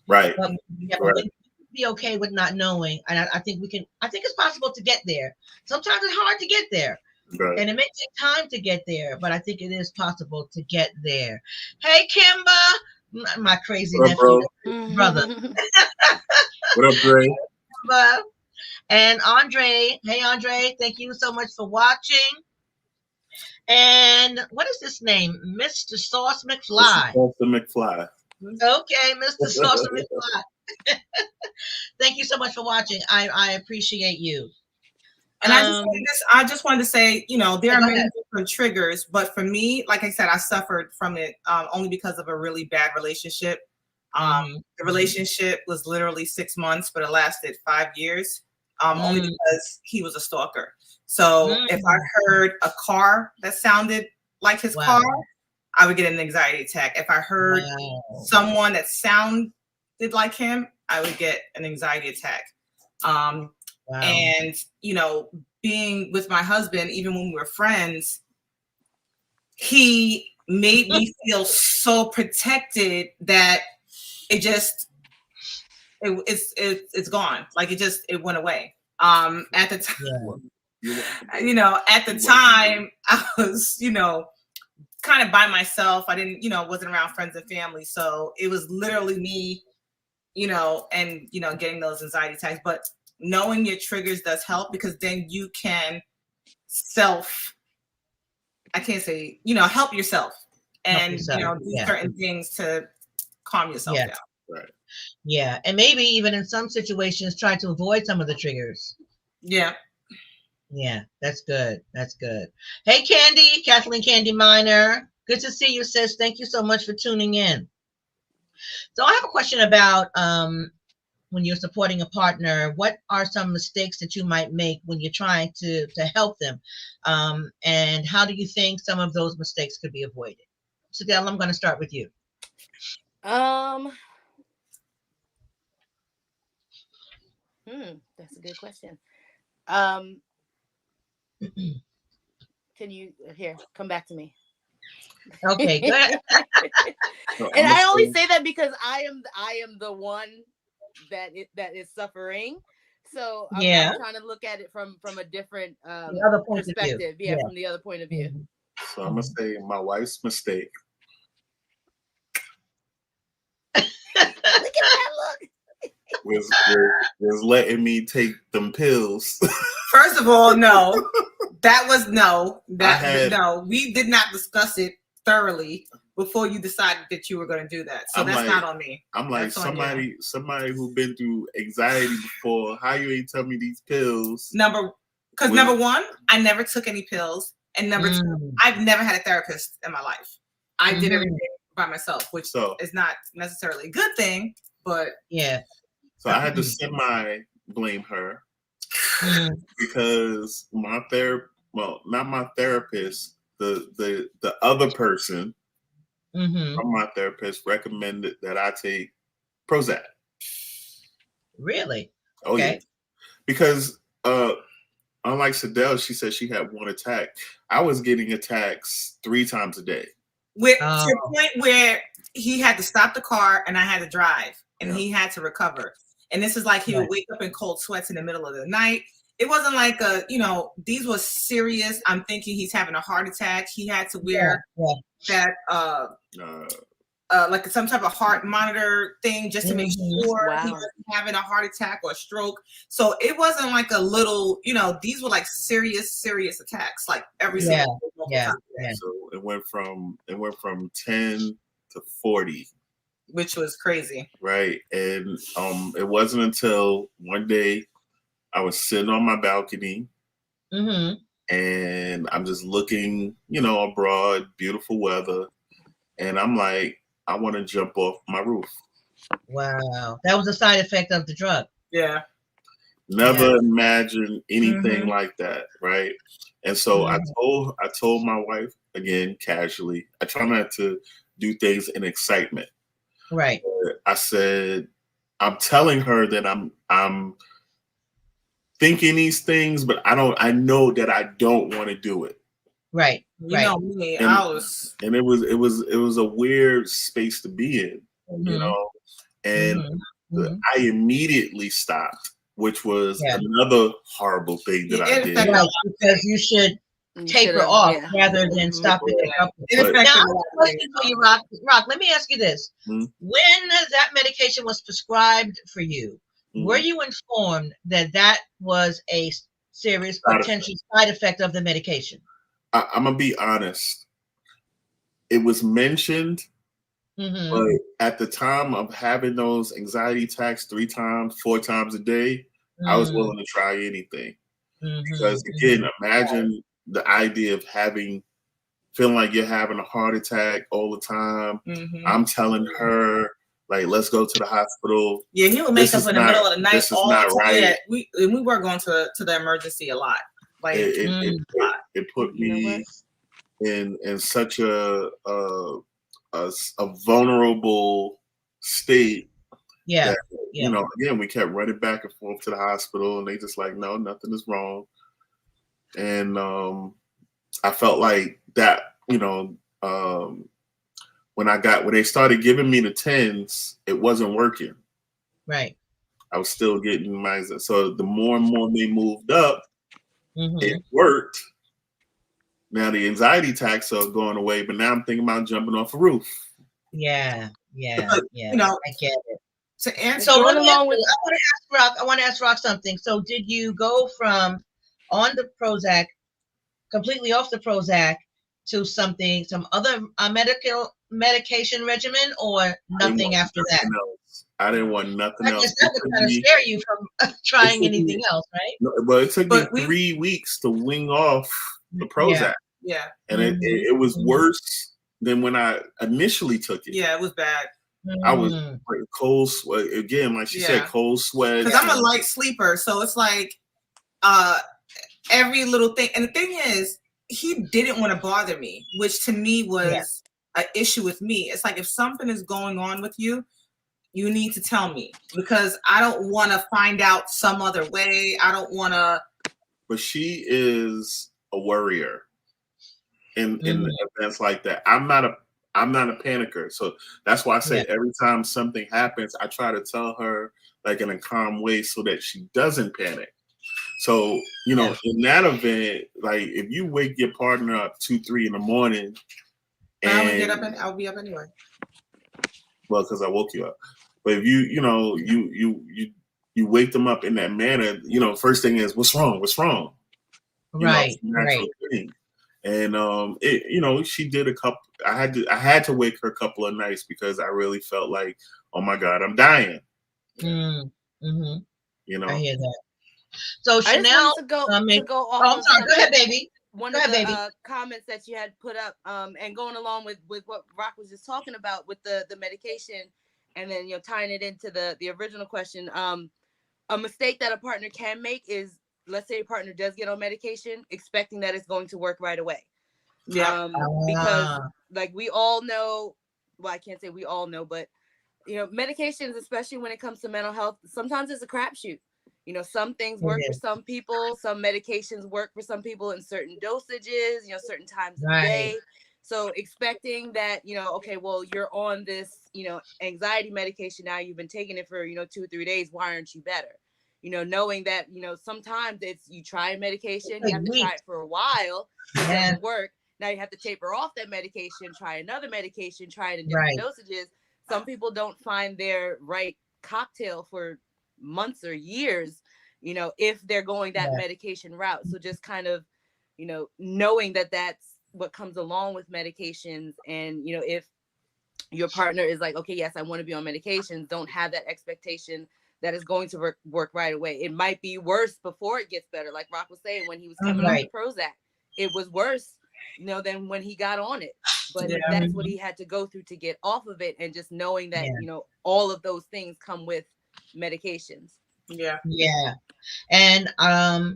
Right. But, but we can be okay with not knowing. And I think I think it's possible to get there. Sometimes it's hard to get there. Right. And it may take time to get there, but I think it is possible to get there. Hey, Kimba, my crazy What up, nephew, bro? brother. What up, Dre? Kimba. And Andre. Hey, Andre, thank you so much for watching. And what is this name? Mr. Sauce McFly. Mr. McFly. Okay, Mr. Sauce McFly. Thank you so much for watching. I appreciate you. And I just wanted to say, there are many different triggers, but for me, like I said, I suffered from it only because of a really bad relationship. The relationship was literally 6 months, but it lasted 5 years, only because he was a stalker. So if I heard a car that sounded like his car, I would get an anxiety attack. If I heard someone that sounded like him, I would get an anxiety attack. And, being with my husband, even when we were friends, he made me feel so protected that it's gone. Like it went away. At the time, at the time I was, kind of by myself. I didn't, wasn't around friends and family. So it was literally me, and, getting those anxiety attacks. But knowing your triggers does help because then you can help yourself and, do certain things to calm yourself down. Right. Yeah. And maybe even in some situations, try to avoid some of the triggers. Yeah. Yeah, that's good. That's good. Hey, Candy, Kathleen Candy Miner. Good to see you, sis. Thank you so much for tuning in. So I have a question about when you're supporting a partner, what are some mistakes that you might make when you're trying to help them? And how do you think some of those mistakes could be avoided? So, Del, I'm going to start with you. That's a good question. Can you come back to me? Okay, go ahead. And I only say that because I am the one that is suffering. So I'm trying to look at it from a different other perspective. Yeah, from the other point of view. So I'm gonna say my wife's mistake was letting me take them pills. First of all, no. That was no. had- No. We did not discuss it thoroughly before you decided that you were going to do that. So I'm that's like- not on me. I'm like, That's on you. somebody who been through anxiety before. How you ain't tell me these pills? Number one, I never took any pills, and number two, Mm. I've never had a therapist in my life. I did Mhm. everything by myself, which So is not necessarily a good thing, but Yeah. so I had to semi blame her Mm. because not my therapist, the other person Hmm. from my therapist recommended that I take Prozac. Really? Oh Okay. yeah, because unlike Sadell, she said she had one attack. I was getting attacks 3 times a day. to Oh. the point where he had to stop the car and I had to drive, and Yeah. he had to recover. And this is like he Right. would wake up in cold sweats in the middle of the night. It wasn't like these were serious. I'm thinking he's having a heart attack. He had to wear Yeah. that like some type of heart monitor thing just to make Mhm. sure he Wow. wasn't having a heart attack or a stroke. So it wasn't like a little, these were like serious attacks, like every Yeah. single Yeah. time, Yeah. So it went from 10 to 40, which was crazy. right? And it wasn't until one day I was sitting on my balcony Hmm. and I'm just looking, abroad, beautiful weather, and I'm like, I want to jump off my roof. Wow. That was a side effect of the drug. Yeah. Never imagined anything Mhm. like that, right? And so Mhm. I told my wife, again, casually. I try not to do things in excitement. Right. I said, I'm telling her that I'm thinking these things, but I know that I don't want to do it. Right. You Right. know me, And- I was And it was a weird space to be in, Mhm. and Mhm. Mhm. I immediately stopped, which was Yeah. another horrible thing that I It did. affected- Right. Because you should You taper should've- off yeah. rather than Mhm. stopping it up. it But- affected Now, I a have lot a of question things. for you, Rock. Rock, let me ask you this. Hmm. When that medication was prescribed for you, Mhm. were you informed that that was a serious Side potential side effect of the medication? I'm gonna be honest. It was mentioned, Hmm. but at the time of having those anxiety attacks 3 times, 4 times a day, I was willing to try anything. Because again, imagine the idea of feeling like you're having a heart attack all the time. Mhm. I'm telling her, like, let's go to the hospital. Yeah, he would make This up is in the not- middle of the night. this is all not the time. right. Yeah, we were going to the emergency a lot. Like It put You know me what? in such a vulnerable state. Yeah. That, Yeah. again, we kept running back and forth to the hospital, and they just like, no, nothing is wrong. And I felt like that, when they started giving me the 10s, it wasn't working. Right. I was still getting so the more and more they moved up, Hmm. it worked. Now the anxiety attacks are going away, but now I'm thinking about jumping off a roof. Yeah. Yeah. But, Yeah. you know, I get it. to answer So Going let me along with- I want to ask Rock something. So did you go from on the Prozac, completely off the Prozac, to some other medication regimen, or nothing after that? Nothing else. I didn't want nothing I else. guess that would kind of scare you from trying took me- anything else, right? But it took me But we- 3 weeks to wing off the Prozac, yeah, and it was Mhm. worse than when I initially took it. yeah, it was bad. I was Mm. like cold sweat again, like she said, Yeah. cold sweat. Because I'm a light sleeper, so it's like every little thing. And the thing is, he didn't want to bother me, which to me was an issue with me. It's like, if something is going on with you, you need to tell me, because I don't want to find out some other way. I don't want to. But she is a worrier in Mhm. events like that. I'm not a panicker, so that's why I say every time something happens, I try to tell her like in a calm way so that she doesn't panic. So in that event, like if you wake your partner up 2, 3 in the morning, I would and get up and I'll be up anyway. well, because I woke you up, But if you wake them up in that manner, first thing is, what's wrong? What's wrong? Right, It's a natural thing. And she did a couple. I had to wake her a couple of nights because I really felt like, oh my God, I'm dying. Mm-hmm. I hear that. So I just Chanel, wanted to go off. I'm sorry. Go ahead, baby. One Go of ahead, the baby. comments that you had put up, and going along with what Rock was just talking about with the medication, and then tying it into the original question. A mistake that a partner can make is, let's say a partner does get on medication, expecting that it's going to work right away. Yeah. Because like we all know, well, I can't say we all know, but medications, especially when it comes to mental health, sometimes it's a crapshoot. Some things work for some people, some medications work for some people in certain dosages, certain times of day. So expecting that, okay, well, you're on this, anxiety medication now, you've been taking it for, 2 or 3 days. Why aren't you better? Knowing that, sometimes it's you try a medication, you have to try it for a while, it doesn't work. Now you have to taper off that medication, try another medication, try it in different dosages. Some people don't find their right cocktail for months or years, if they're going that medication route. So just kind of, knowing that that's what comes along with medications. And, if your partner is like, okay, yes, I want to be on medications, don't have that expectation that is going to work right away. It might be worse before it gets better. Like Rock was saying, when he was coming off the Prozac, it was worse, than when he got on it. But that's what he had to go through to get off of it. And just knowing that, all of those things come with medications. Yeah. And I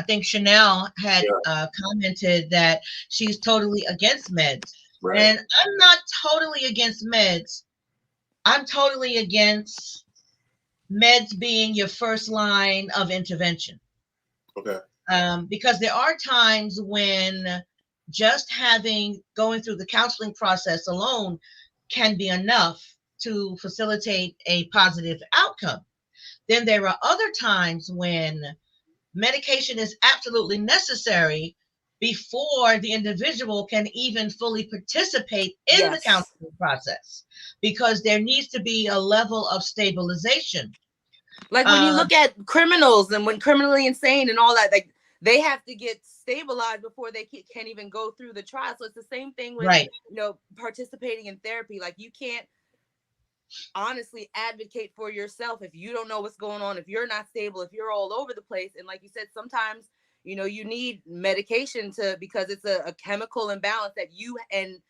think Chanel had commented that she's totally against meds. Right. And I'm not totally against meds. I'm totally against meds being your first line of intervention. Okay. Because there are times when just going through the counseling process alone can be enough to facilitate a positive outcome. Then there are other times when medication is absolutely necessary before the individual can even fully participate in the counseling process, because there needs to be a level of stabilization. Like when you look at criminals and when criminally insane and all that, like they have to get stabilized before they can even go through the trial. So it's the same thing with, participating in therapy. Like you can't honestly advocate for yourself if you don't know what's going on, if you're not stable, if you're all over the place. And like you said, sometimes, you need medication because it's a chemical imbalance that you and,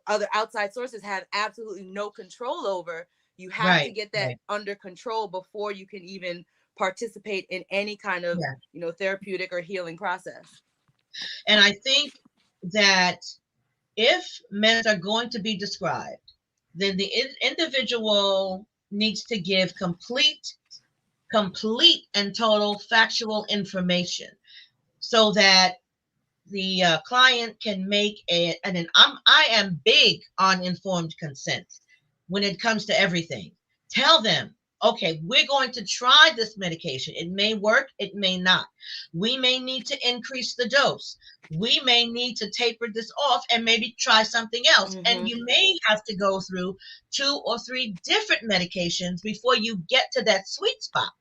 other outside sources have absolutely no control over. You have to get that under control before you can even participate in any kind of, therapeutic or healing process. And I think that if meds are going to be described, then the individual needs to give complete and total factual information so that the client can make I am big on informed consent when it comes to everything. Tell them, okay, we're going to try this medication. It may work, it may not. We may need to increase the dose. We may need to taper this off and maybe try something else. Mm-hmm. And you may have to go through 2 or 3 different medications before you get to that sweet spot,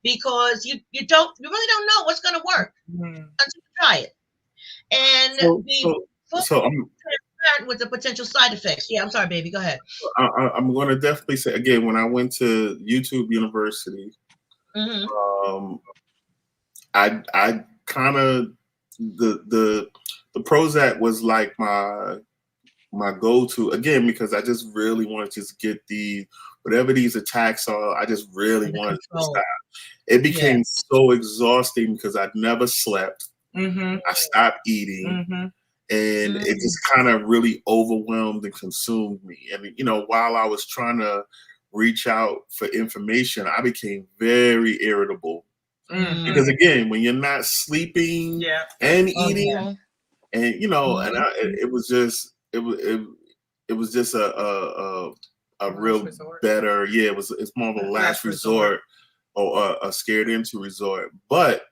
because you really don't know what's going to work until you try it. And so I'm with the potential side effects. Yeah, I'm sorry, baby. Go ahead. I'm going to definitely say again, when I went to YouTube University, I kind of the Prozac was like my go-to again, because I just really wanted to just get whatever these attacks are. I just really wanted to stop. It became so exhausting because I'd never slept. I stopped eating. And it just kind of really overwhelmed and consumed me. And, while I was trying to reach out for information, I became very irritable. Because, again, when you're not sleeping and eating, and, it was just a real resort. Better. Yeah, it's more of a last resort or a scared into resort. But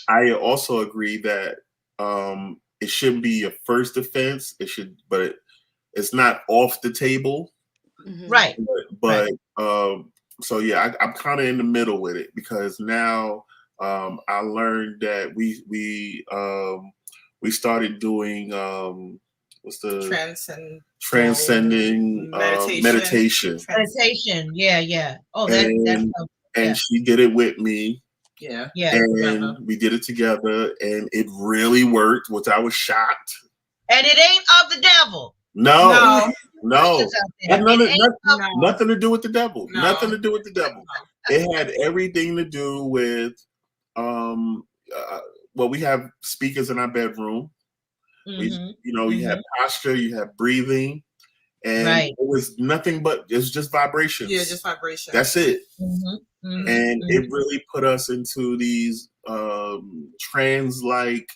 I also agree that, it shouldn't be your first offense. But it's not off the table. Right. but so yeah, I'm kind of in the middle with it because now I learned that we started doing what's the transcending meditation. Meditation. Yeah. Oh, and she did it with me. Yeah. And we did it together, and it really worked, which I was shocked. And it ain't of the devil. No. Nothing to do with the devil. No. Nothing to do with the devil. It had everything to do with well, we have speakers in our bedroom. Mm-hmm. You have posture, you have breathing, and it was nothing but it's just vibrations. Yeah, just vibration. That's it. Mm-hmm. And it really put us into these trance-like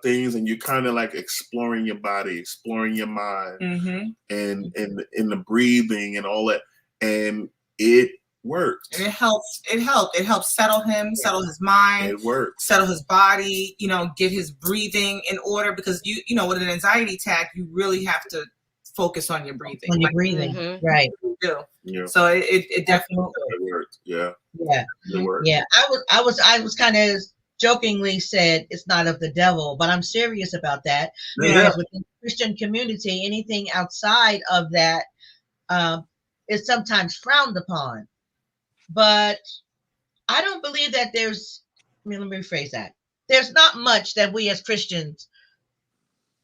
things, and you're kind of like exploring your body, exploring your mind, and in the breathing and all that, and it worked. And it helps. It helped settle him, settle his mind. It worked. Settle his body. Get his breathing in order, because you know with an anxiety attack, you really have to focus on your breathing. On your breathing, right? You do. Yeah. So it definitely worked. Yeah. It worked. Yeah. I was kind of jokingly said it's not of the devil, but I'm serious about that. Because within the Christian community, anything outside of that is sometimes frowned upon. But I don't believe that let me rephrase that. There's not much that we as Christians,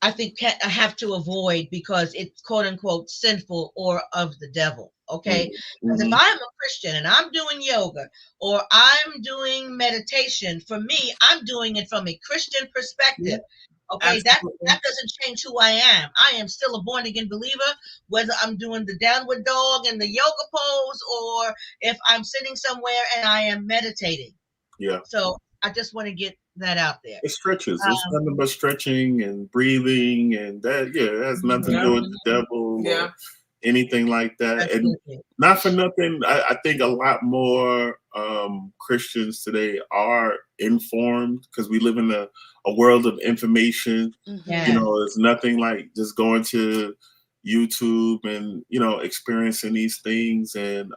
I think, have to avoid because it's quote unquote sinful or of the devil. Okay. Because if I'm a Christian and I'm doing yoga or I'm doing meditation, for me, I'm doing it from a Christian perspective. Okay. That doesn't change who I am. I am still a born again believer, whether I'm doing the downward dog and the yoga pose, or if I'm sitting somewhere and I am meditating. Yeah. So I just want to get that out there. It stretches. It's nothing but stretching and breathing, and that it has nothing to do with the devil or anything like that. Absolutely. And not for nothing, I think a lot more Christians today are informed because we live in a world of information. It's nothing like just going to YouTube and experiencing these things, and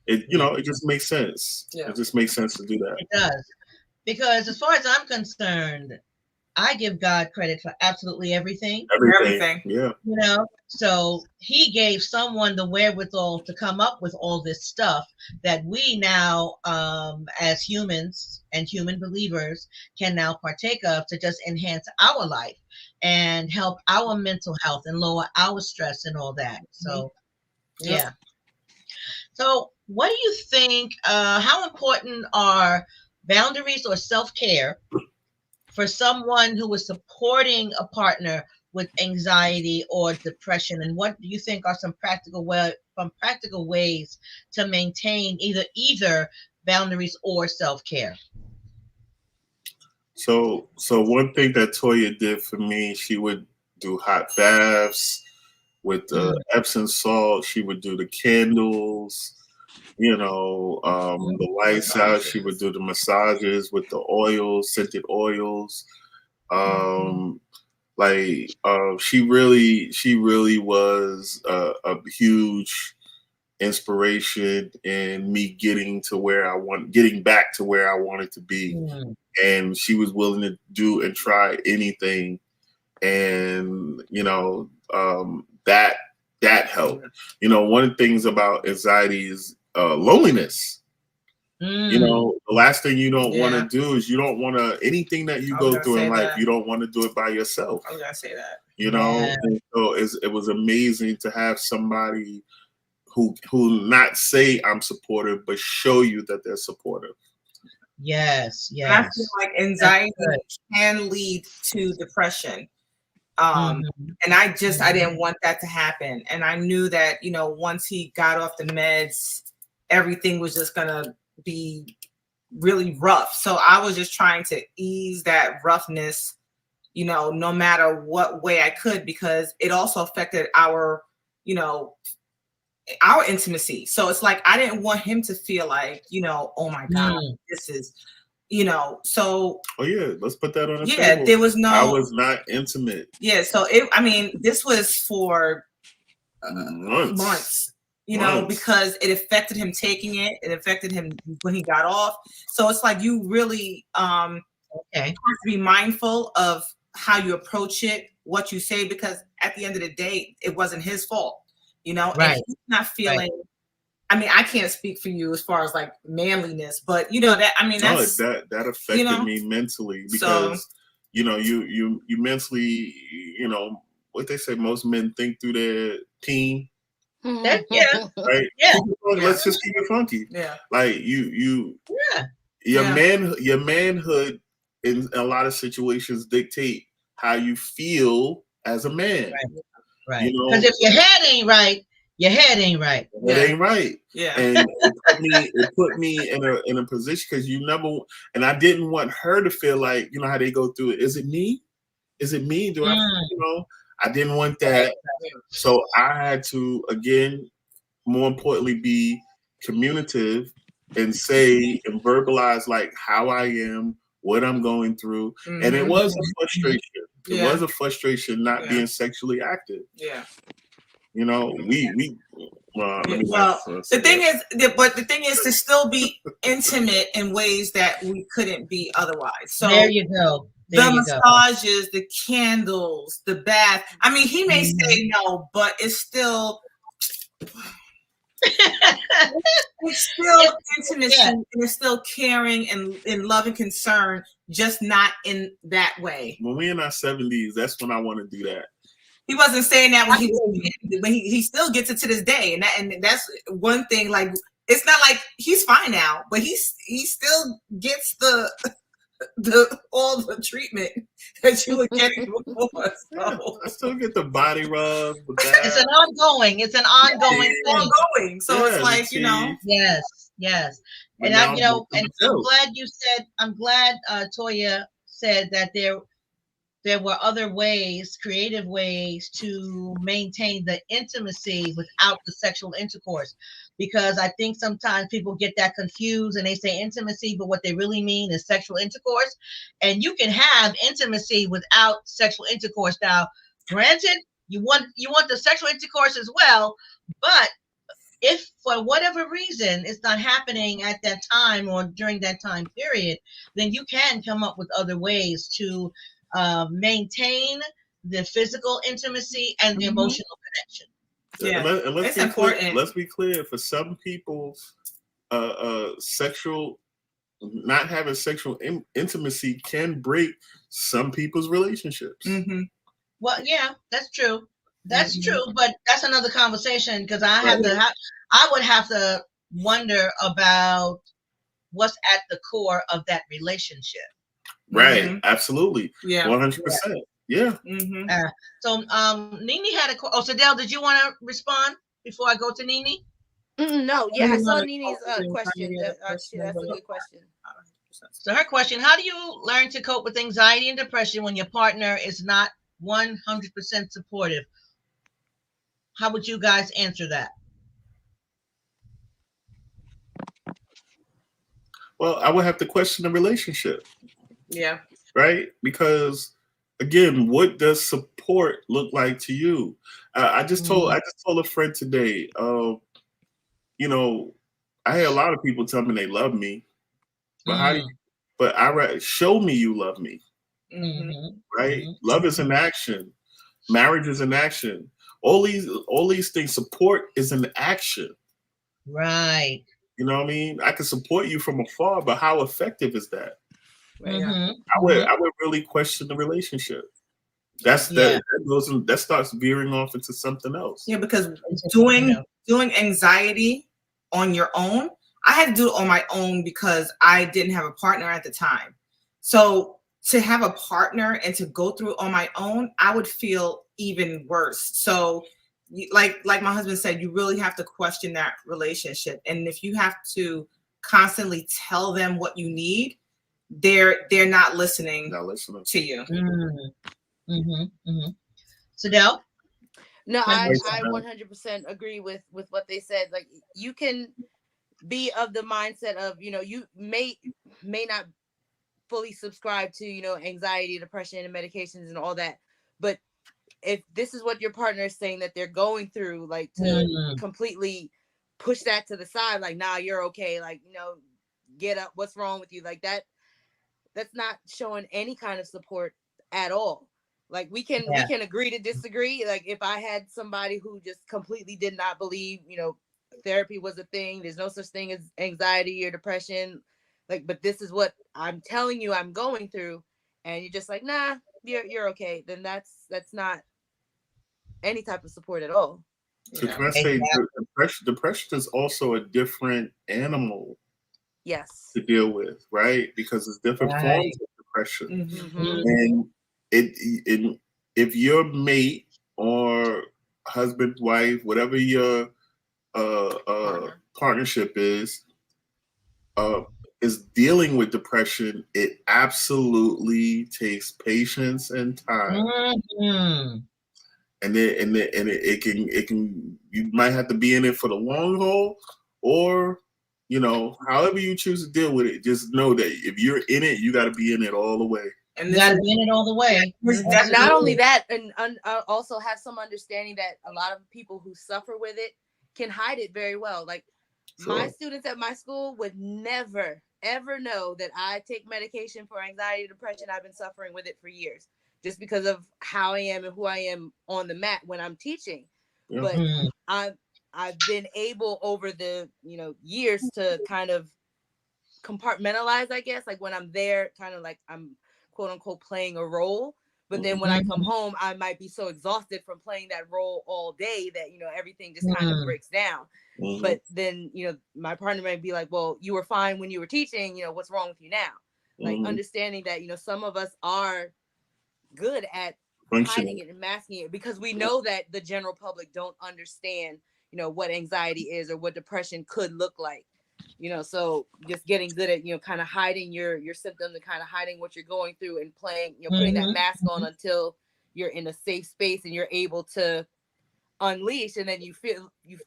it just makes sense. It just makes sense to do that. It does. Because as far as I'm concerned, I give God credit for absolutely everything. Everything. Yeah. So he gave someone the wherewithal to come up with all this stuff that we now, as humans and human believers, can now partake of to just enhance our life and help our mental health and lower our stress and all that. So, yeah. So what do you think, how important are boundaries or self-care for someone who is supporting a partner with anxiety or depression? And what do you think are some practical ways to maintain either boundaries or self-care? So one thing that Toya did for me, she would do hot baths with Epsom salt. She would do the candles. The lights out. She would do the massages with the oils, scented oils. She really was a huge inspiration in me getting back to where I wanted to be. And she was willing to do and try anything. And, that helped. One of the things about anxiety is loneliness. The last thing you don't want to do is you don't want to anything that you go through in life. You don't want to do it by yourself. I was gonna say that. And so it was amazing to have somebody who not say I'm supportive, but show you that they're supportive. Yes. And I feel like anxiety can lead to depression. And I didn't want that to happen. And I knew that, once he got off the meds, everything was just gonna be really rough. So I was just trying to ease that roughness, no matter what way I could, because it also affected our intimacy. So it's like, I didn't want him to feel like, oh my God, this is, so. Oh yeah, let's put that on the table. Yeah, there was I was not intimate. Yeah, so this was for months. you know, Months. because it affected him taking it. It affected him when he got off. So it's like you really Okay. have to be mindful of how you approach it, what you say, because at the end of the day, it wasn't his fault, you know. Right. And he's not feeling. I mean, I can't speak for you as far as like manliness, but you know that. I mean, No, that's that affected you know, me mentally so- because you know you mentally, you know what they say, most men think through their teen, Yeah. right? Yeah. Let's just keep it funky. yeah, Like you Yeah. your manhood in a lot of situations dictate how you feel as a man. Right. You know, Because if your head ain't right, your head ain't right. it ain't right. yeah, And it put me in a position because you never, and I didn't want her to feel like, you know how they go through it. Is it me? Is it me? Do I, you know, I didn't want that. So I had to, again, more importantly, be communicative and say and verbalize like how I am, what I'm going through. And it was a frustration. It was a frustration not being sexually active. Yeah. You know, well, the thing is to still be intimate in ways that we couldn't be otherwise. So there you go. There the you go. massages, the candles, the bath. I mean, he may say no, but it's still it's still intimacy and it's still caring and love and concern, just not in that way. When we're in our 70s, that's when I want to do that. He wasn't saying that when he still gets it to this day, and that's one thing. Like, it's not like he's fine now, but he still gets the all the treatment that you were getting before. So. I still get the body rub. It's an ongoing thing. Ongoing. So it's like, you know. Yes. And I'm glad Toya said that there were other ways, creative ways to maintain the intimacy without the sexual intercourse. Because I think sometimes people get that confused and they say intimacy, but what they really mean is sexual intercourse. And you can have intimacy without sexual intercourse. Now, granted, you want the sexual intercourse as well, but if for whatever reason it's not happening at that time or during that time period, then you can come up with other ways to maintain the physical intimacy and the emotional connection. Yeah, and let's it's be important. Clear, let's be clear. For some people, not having sexual intimacy can break some people's relationships. Mm-hmm. Well, yeah, that's true. That's true, but that's another conversation because I would have to wonder about what's at the core of that relationship. Right. Absolutely. Yeah. 100%. Yeah. Mm-hmm. So, Nene had Sadell, did you want to respond before I go to Nene? No. Yeah, I saw Nene's question. That's a good question. So her question: how do you learn to cope with anxiety and depression when your partner is not 100% supportive? How would you guys answer that? Well, I would have to question the relationship. Yeah. Right? Because again, what does support look like to you? I just told a friend today, you know, I had a lot of people tell me they love me, but show me you love me. Mm-hmm. Right? Mm-hmm. Love is an action. Marriage is an action. All these things, support is an action. Right. You know what I mean? I can support you from afar, but how effective is that? Mm-hmm. I would really question the relationship. That starts veering off into something else. Yeah, because doing anxiety on your own, I had to do it on my own because I didn't have a partner at the time. So to have a partner and to go through on my own, I would feel even worse. So like my husband said, you really have to question that relationship. And if you have to constantly tell them what you need, they're not listening to you. Sadell? No, I 100% agree with what they said. Like, you can be of the mindset of, you know, you may not fully subscribe to, you know, anxiety, depression, and medications and all that, but if this is what your partner is saying that they're going through, like, to completely push that to the side, like, nah, you're okay, like, get up, what's wrong with you, like that's not showing any kind of support at all. Like, we can agree to disagree. Like, if I had somebody who just completely did not believe, therapy was a thing, there's no such thing as anxiety or depression, like, but this is what I'm telling you I'm going through, and you're just like, nah, you're okay, then that's not any type of support at all. So can I say depression is also a different animal Yes. to deal with, right? Because it's different forms of depression. Mm-hmm. And it if your mate or husband, wife, whatever your partnership is dealing with depression, it absolutely takes patience and time. Mm-hmm. And it can you might have to be in it for the long haul, or however you choose to deal with it. Just know that if you're in it, you got to be in it all the way. And you got to be in it all the way. Not only that, and also have some understanding that a lot of people who suffer with it can hide it very well. Like, my students at my school would never ever know that I take medication for anxiety, depression. I've been suffering with it for years, just because of how I am and who I am on the mat when I'm teaching. Yeah. But I've been able over the years to kind of compartmentalize, I guess. Like, when I'm there, kind of like I'm quote unquote playing a role. But then when I come home, I might be so exhausted from playing that role all day that everything just kind of breaks down. But then my partner might be like, well, you were fine when you were teaching, what's wrong with you now? Like, understanding that some of us are good at hiding it and masking it, because we know that the general public don't understand what anxiety is or what depression could look like. So just getting good at kind of hiding your symptoms and kind of hiding what you're going through, and playing putting that mask on until you're in a safe space and you're able to unleash, and then you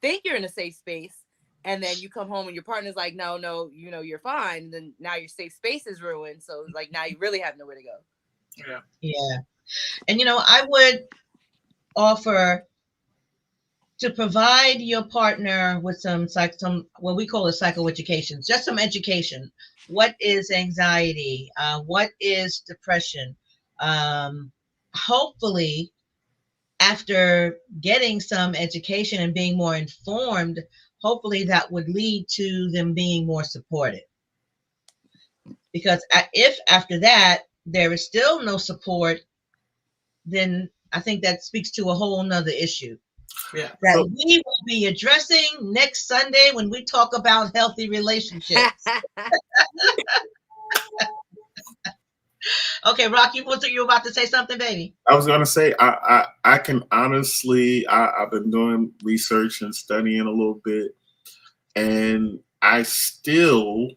think you're in a safe space, and then you come home and your partner's like, no, you're fine, and then now your safe space is ruined, so like now you really have nowhere to go. Yeah. And I would offer to provide your partner with some what we call a psychoeducation, just some education. What is anxiety? What is depression? Hopefully, after getting some education and being more informed, hopefully that would lead to them being more supported. Because if after that there is still no support, then I think that speaks to a whole nother issue. Yeah. That we will be addressing next Sunday when we talk about healthy relationships. Okay, Rock, you were about to say something, baby? I was gonna say I can honestly, I've been doing research and studying a little bit, and I still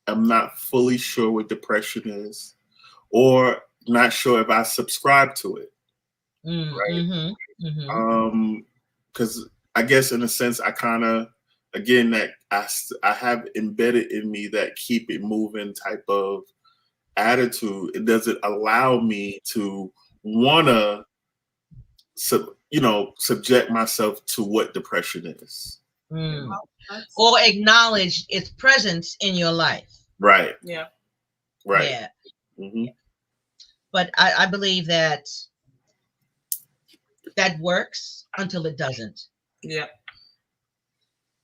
am not fully sure what depression is, or not sure if I subscribe to it. Right? Because I guess in a sense I kind of, again, that I have embedded in me that keep it moving type of attitude. It doesn't allow me to wanna subject myself to what depression is. Or acknowledge its presence in your life. Right. Yeah. Right. Yeah. Mm-hmm. But I believe that works until it doesn't. Yeah.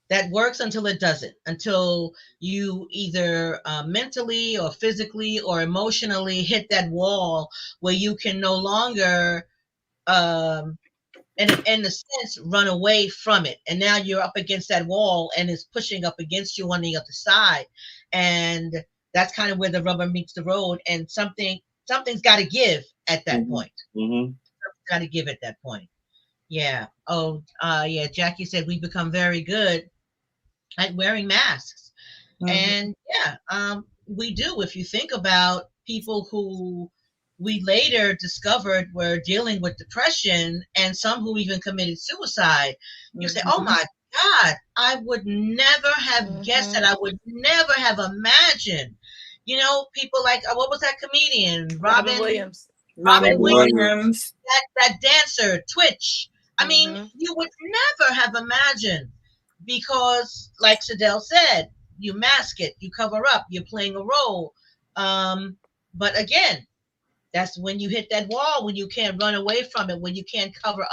That works until it doesn't. Until you either mentally or physically or emotionally hit that wall where you can no longer, in a sense, run away from it. And now you're up against that wall and it's pushing up against you on the other side. And that's kind of where the rubber meets the road. And something's got to give at that point. Something's got to give at that point. Yeah. Oh, yeah. Jackie said we become very good at wearing masks. And yeah, we do. If you think about people who we later discovered were dealing with depression, and some who even committed suicide, you say, oh my God, I would never have guessed that. I would never have imagined. People like, what was that comedian? Robin Williams. That dancer, Twitch. I mean, you would never have imagined because, like Sadell said, you mask it, you cover up, you're playing a role. But again, that's when you hit that wall, when you can't run away from it, when you can't cover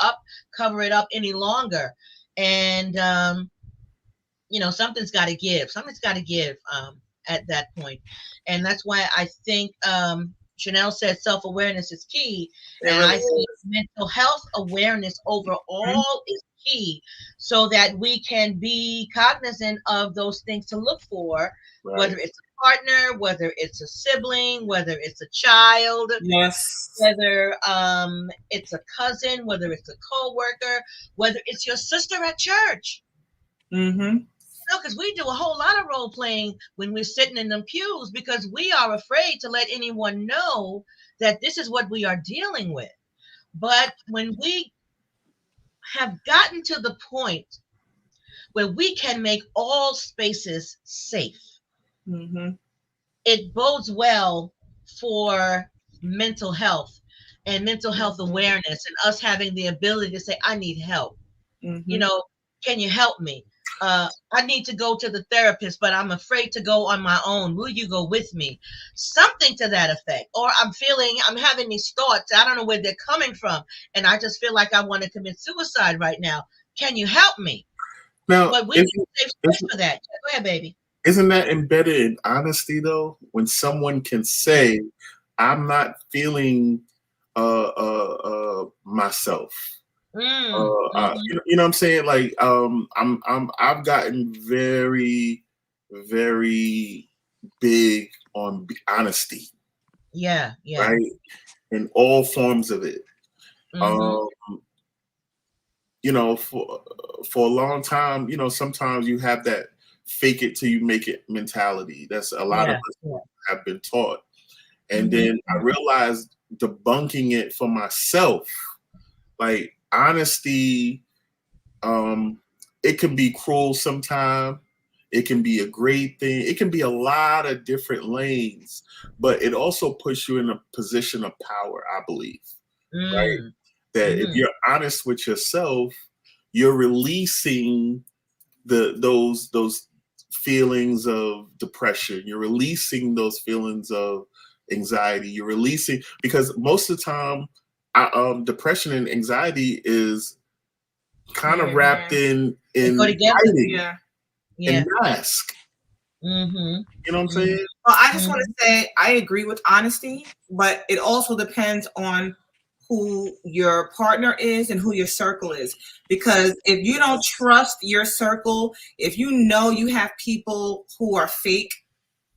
it up any longer. And something's got to give. Something's got to give at that point. And that's why I think Chanel said self-awareness is key. It And really I think mental health awareness overall is key, so that we can be cognizant of those things to look for, Right. whether it's a partner, whether it's a sibling, whether it's a child, Yes. whether it's a cousin, whether it's a co-worker, whether it's your sister at church. Mm-hmm. No, because we do a whole lot of role playing when we're sitting in them pews, because we are afraid to let anyone know that this is what we are dealing with. But when we have gotten to the point where we can make all spaces safe, Mm-hmm. it bodes well for mental health and mental health awareness, and us having the ability to say, I need help. Mm-hmm. Can you help me? I need to go to the therapist, but I'm afraid to go on my own. Will you go with me? Something to that effect. Or I'm having these thoughts. I don't know where they're coming from. And I just feel like I want to commit suicide right now. Can you help me? Now, But we need a safe space for that. Go ahead, baby. isn't that embedded in honesty though? When someone can say, "I'm not feeling myself." You know what I'm saying? Like, I've gotten very, very big on honesty, Yeah. right? In all forms of it. Mhm. For a long time, sometimes you have that fake it till you make it mentality. That's a lot of us have been taught. And then I realized debunking it for myself, like honesty, it can be cruel sometimes. It can be a great thing. It can be a lot of different lanes, but it also puts you in a position of power, I believe, right? That if you're honest with yourself, you're releasing those feelings of depression. You're releasing those feelings of anxiety. You're releasing, because most of the time, depression and anxiety is kind of wrapped in go together. hiding Yeah. and mask. Mm-hmm. You know what I'm saying? Well, I just want to say I agree with honesty, but it also depends on who your partner is and who your circle is. Because if you don't trust your circle, if you know you have people who are fake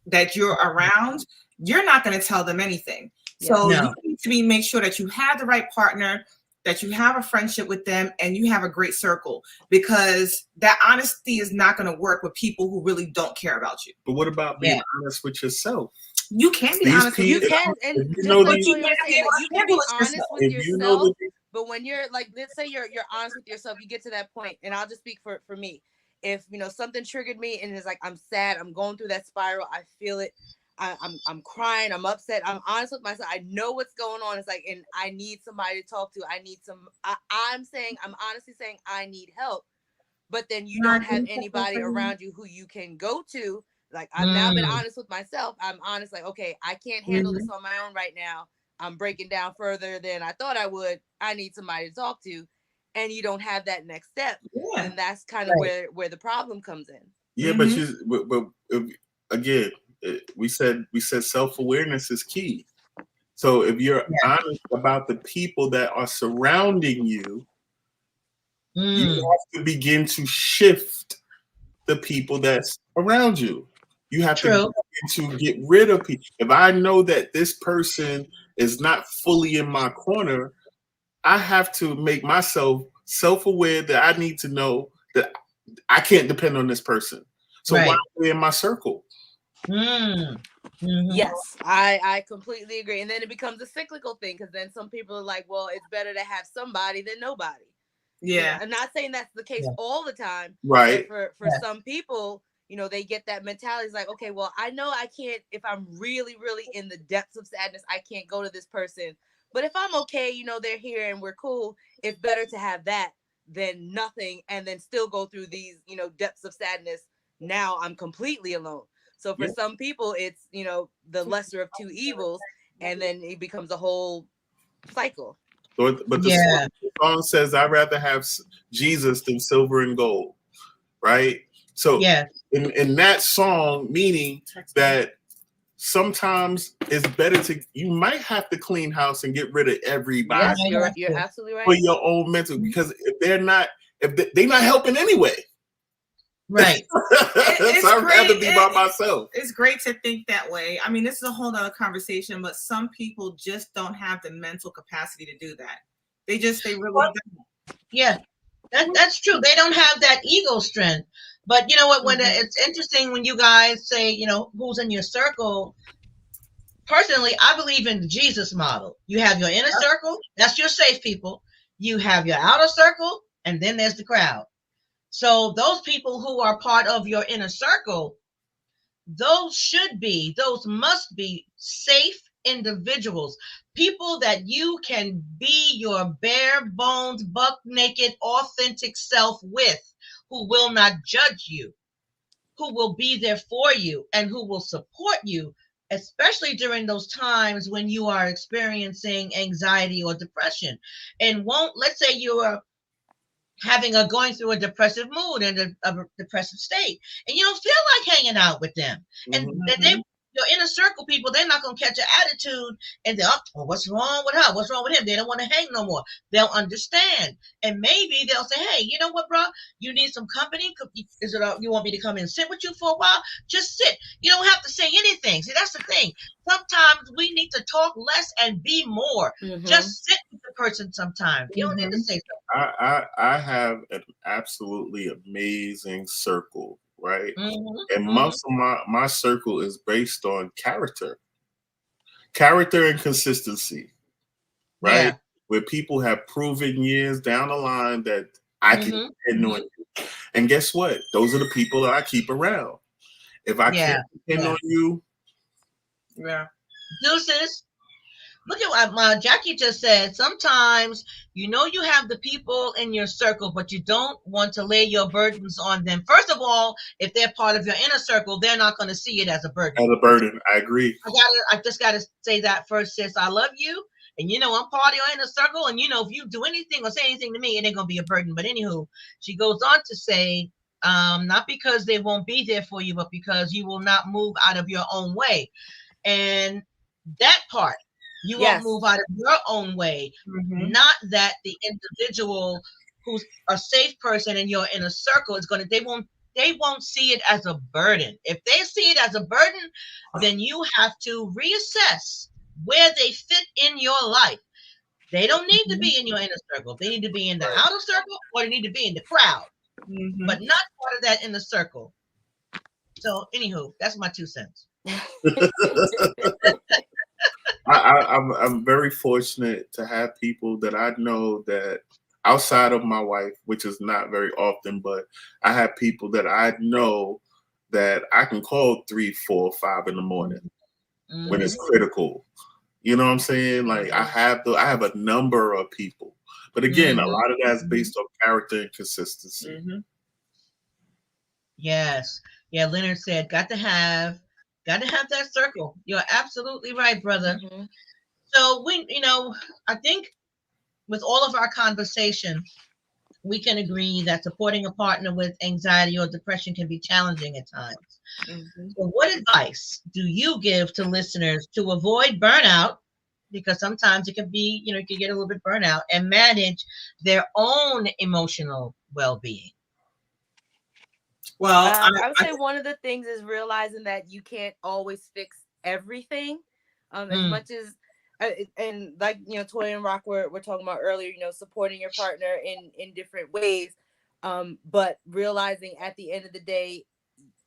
that you're around, you're not going to tell them anything. So you need to make sure that you have the right partner, that you have a friendship with them, and you have a great circle, because that honesty is not going to work with people who really don't care about you. But what about being honest with yourself? You can be honest with you yourself. can, and you just know like these- Toya was saying, that you can be honest with If you know yourself, the- but when you're like, let's say you're honest with yourself, you get to that point, and I'll just speak for me. If something triggered me and it's like I'm sad, I'm going through that spiral, I feel it, I'm crying, I'm upset, I'm honest with myself, I know what's going on. It's like, and I need somebody to talk to. I'm honestly saying I need help, but then you don't have anybody around you who you can go to. Like, I've now been honest with myself. I'm honest, like, okay, I can't handle this on my own right now. I'm breaking down further than I thought I would. I need somebody to talk to. And you don't have that next step. And that's kind of where the problem comes in. Yeah, but again, we said self-awareness is key. So if you're honest about the people that are surrounding you, you have to begin to shift the people that's around you. You have to get rid of people. If I know that this person is not fully in my corner, I have to make myself self-aware that I need to know that I can't depend on this person. So why are they in my circle? Yes, I completely agree. And then it becomes a cyclical thing, because then some people are like, well, it's better to have somebody than nobody. Yeah. I'm not saying that's the case all the time. Right. But for some people, they get that mentality. It's like, okay, well, I know I can't, if I'm really, really in the depths of sadness, I can't go to this person. But if I'm okay, they're here and we're cool, it's better to have that than nothing, and then still go through these, you know, depths of sadness. Now I'm completely alone. So for some people, it's, you know, the lesser of two evils, and then it becomes a whole cycle. But Yeah. the song says, "I'd rather have Jesus than silver and gold," right? So Yeah. in that song, meaning that sometimes it's better to, you might have to clean house and get rid of everybody Yes, you're absolutely right. for your own mental, because if they're not helping anyway. Right. It's So I'd rather great. be by myself. It's great to think that way. I mean, this is a whole other conversation, but some people just don't have the mental capacity to do that. They really don't. Yeah, that's true. They don't have that ego strength. But you know what? When Mhm. it's interesting when you guys say, you know, who's in your circle. Personally, I believe in the Jesus model. You have your inner circle, that's your safe people. You have your outer circle, and then there's the crowd. So those people who are part of your inner circle, those must be safe individuals, people that you can be your bare bones, buck naked, authentic self with, who will not judge you, who will be there for you, and who will support you, especially during those times when you are experiencing anxiety or depression. And won't, let's say you are going through a depressive mood and a depressive state, and you don't feel like hanging out with them. And they, your inner circle people, they're not going to catch an attitude and they're, oh, what's wrong with her? What's wrong with him? They don't want to hang no more. They'll understand. And maybe they'll say, hey, you know what, bro? You need some company? Is it you want me to come in and sit with you for a while? Just sit. You don't have to say anything. See, that's the thing. Sometimes we need to talk less and be more. Just sit with the person sometimes. You don't need to say something. I have an absolutely amazing circle, right? And most of my circle is based on character and consistency, right? Yeah. Where people have proven years down the line that I can depend on you. And guess what? Those are the people that I keep around. If I can't depend on you, deuces. Look at what Jackie just said. Sometimes you know you have the people in your circle, but you don't want to lay your burdens on them. First of all, if they're part of your inner circle, they're not going to see it as a burden. I agree. I just gotta say that first, sis. I love you, and you know I'm part of your inner circle, and you know if you do anything or say anything to me, it ain't gonna be a burden. But anywho, she goes on to say, not because they won't be there for you, but because you will not move out of your own way. And that part, you won't move out of your own way. Not that the individual who's a safe person in your inner circle is going to, they won't see it as a burden. If they see it as a burden, then you have to reassess where they fit in your life. They don't need to be in your inner circle. They need to be in the outer circle, or they need to be in the crowd, but not part of that inner circle. So anywho, that's my 2 cents. I'm very fortunate to have people that I know that outside of my wife, which is not very often, but I have people that I know that I can call 3, 4, 5 in the morning when it's critical. You know what I'm saying? Like I have a number of people, but again, a lot of that's based on character and consistency. Yes. Yeah. Leonard said, got to have that circle. You're absolutely right, brother. So I think with all of our conversation, we can agree that supporting a partner with anxiety or depression can be challenging at times. So what advice do you give to listeners to avoid burnout? Because sometimes it can be, you can get a little bit burnout, and manage their own emotional well-being. Well, I would say one of the things is realizing that you can't always fix everything. As much as, and like, Toy and Rock we're talking about earlier, supporting your partner in different ways. But realizing at the end of the day,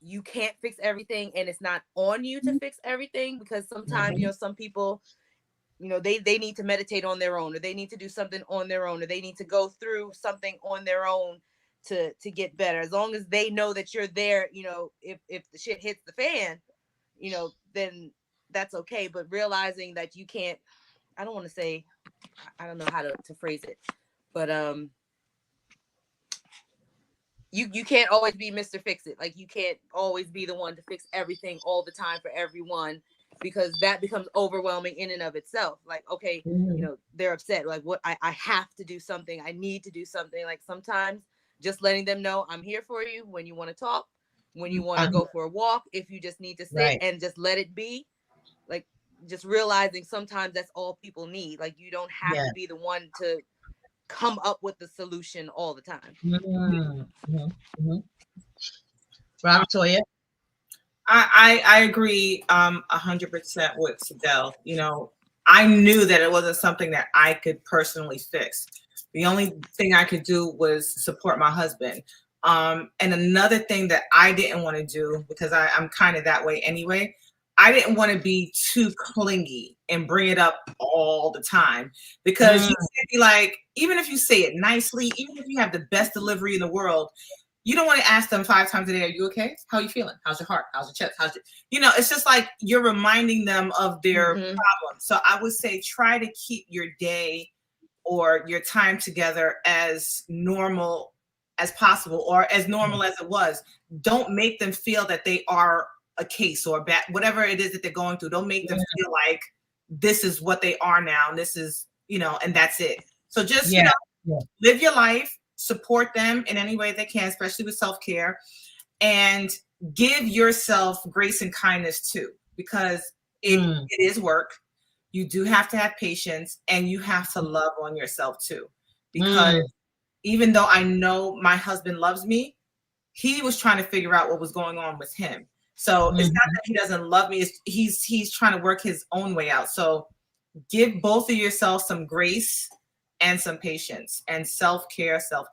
you can't fix everything, and it's not on you to fix everything, because sometimes, some people, they need to meditate on their own, or they need to do something on their own, or they need to go through something on their own to get better. As long as they know that you're there, if the shit hits the fan, then that's okay. But realizing that you can't, I don't want to say, I don't know how to phrase it, but you can't always be Mr. Fix It. Like, you can't always be the one to fix everything all the time for everyone, because that becomes overwhelming in and of itself. Like, okay, Mhm. you know, they're upset. Like, what, I have to do something. I need to do something. Like, sometimes just letting them know I'm here for you when you want to talk, when you want to go for a walk, if you just need to sit Right. and just let it be. Like, just realizing sometimes that's all people need. Like, you don't have Yeah. to be the one to come up with the solution all the time. Mhm. Mhm. Mhm. Rob, Toya. I agree 100% with Sidel. You know, I knew that it wasn't something that I could personally fix. The only thing I could do was support my husband. And another thing that I didn't want to do, because I'm kind of that way anyway, I didn't want to be too clingy and bring it up all the time, because you can be like, even if you say it nicely, even if you have the best delivery in the world, you don't want to ask them 5 times a day, are you okay? How are you feeling? How's your heart? How's your chest? You know, it's just like you're reminding them of their problem. So I would say try to keep your day or your time together as normal as possible, or as normal as it was. Don't make them feel that they are a case or bad, whatever it is that they're going through. Don't make them feel like this is what they are now, and this is, you know, and that's it. So just, you know, live your life, support them in any way they can, especially with self-care, and give yourself grace and kindness too, because it is work. You do have to have patience, and you have to love on yourself too, because even though I know my husband loves me, he was trying to figure out what was going on with him. So it's not that he doesn't love me, he's trying to work his own way out. So give both of yourselves some grace and some patience, and self-care. So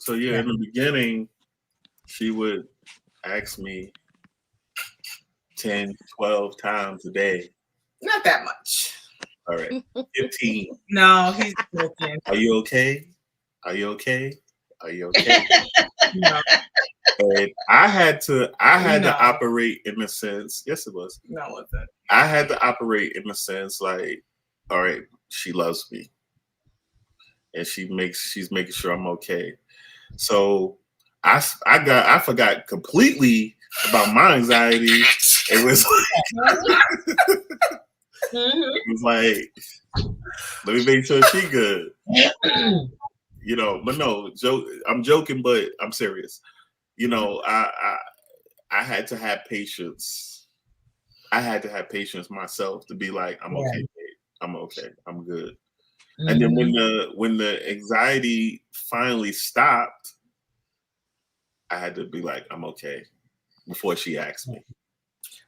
yeah, in the beginning, she would ask me 10, 12 times a day. Not that much. All right, 15. No, he's joking. Are you okay? Are you okay? Are you okay? No. And I had to operate in the sense, yes it was. No, it wasn't. I had to operate in the sense like, all right, she loves me. And she's making sure I'm okay. So I forgot completely about my anxiety. It was it was like, let me make sure she good. You know, but no, I'm joking, but I'm serious. You know, I had to have patience. I had to have patience myself to be like, I'm okay, babe. I'm okay. I'm good. And then when the anxiety finally stopped, I had to be like, I'm okay, before she asked me.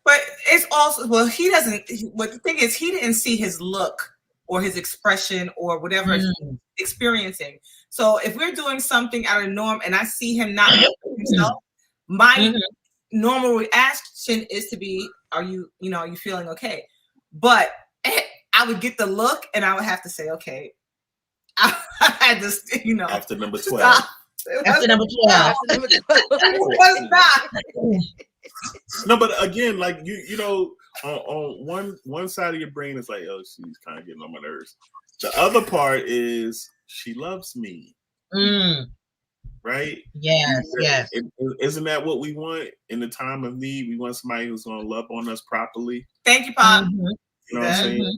But it's also, well, he doesn't, but the thing is, he didn't see his look or his expression or whatever he's experiencing. So if we're doing something out of norm and I see him not himself, my normal reaction is to be, are you feeling okay? But I would get the look and I would have to say, okay. I had to, you know. After number 12. Stop. After number 12. It was not. No, but again, like you know, on one side of your brain is like, oh, she's kind of getting on my nerves. The other part is she loves me. Right? Yes, yes. Isn't that what we want in the time of need? We want somebody who's going to love on us properly. Thank you, Pop. You know what I'm saying?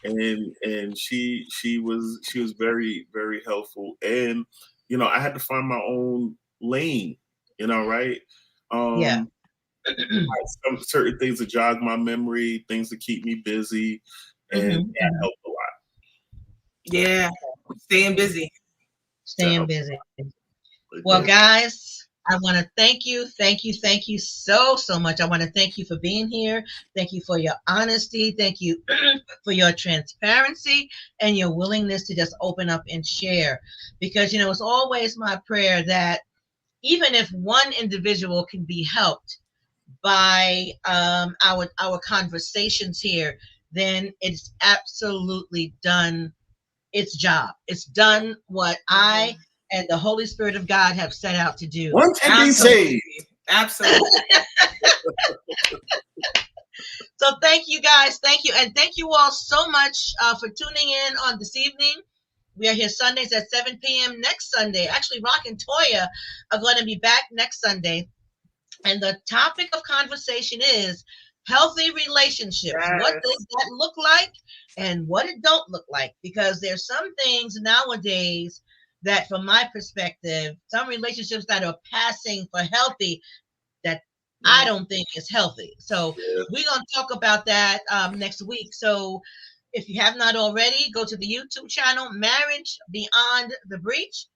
And she was very, very helpful. And you know, I had to find my own lane. You know, right? Some certain things to jog my memory, things to keep me busy, and that helped a lot. Yeah, staying busy. Staying busy. Well, guys, I want to thank you so much. I want to thank you for being here. Thank you for your honesty. Thank you for your transparency and your willingness to just open up and share. Because, you know, it's always my prayer that even if one individual can be helped by our conversations here, then it's absolutely done its job. It's done what I and the Holy Spirit of God have set out to do. One can be saved. Absolutely. So thank you guys. Thank you. And thank you all so much for tuning in on this evening. We are here Sundays at 7 p.m. Next Sunday, actually, Rock and Toya are going to be back next Sunday. And the topic of conversation is healthy relationships. Yes. What does that look like and what it don't look like? Because there's some things nowadays that, from my perspective, some relationships that are passing for healthy that I don't think is healthy. So Yeah. we're going to talk about that next week. So if you have not already, go to the YouTube channel, Marriage Beyond the Breach,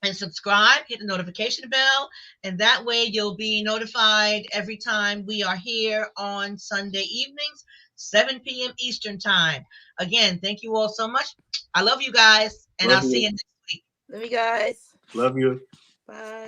and subscribe, hit the notification bell, and that way you'll be notified every time we are here on Sunday evenings, 7 p.m. Eastern Time. Again, thank you all so much. I love you guys, and Love I'll see you. you next week. Love you guys. Love you. Bye.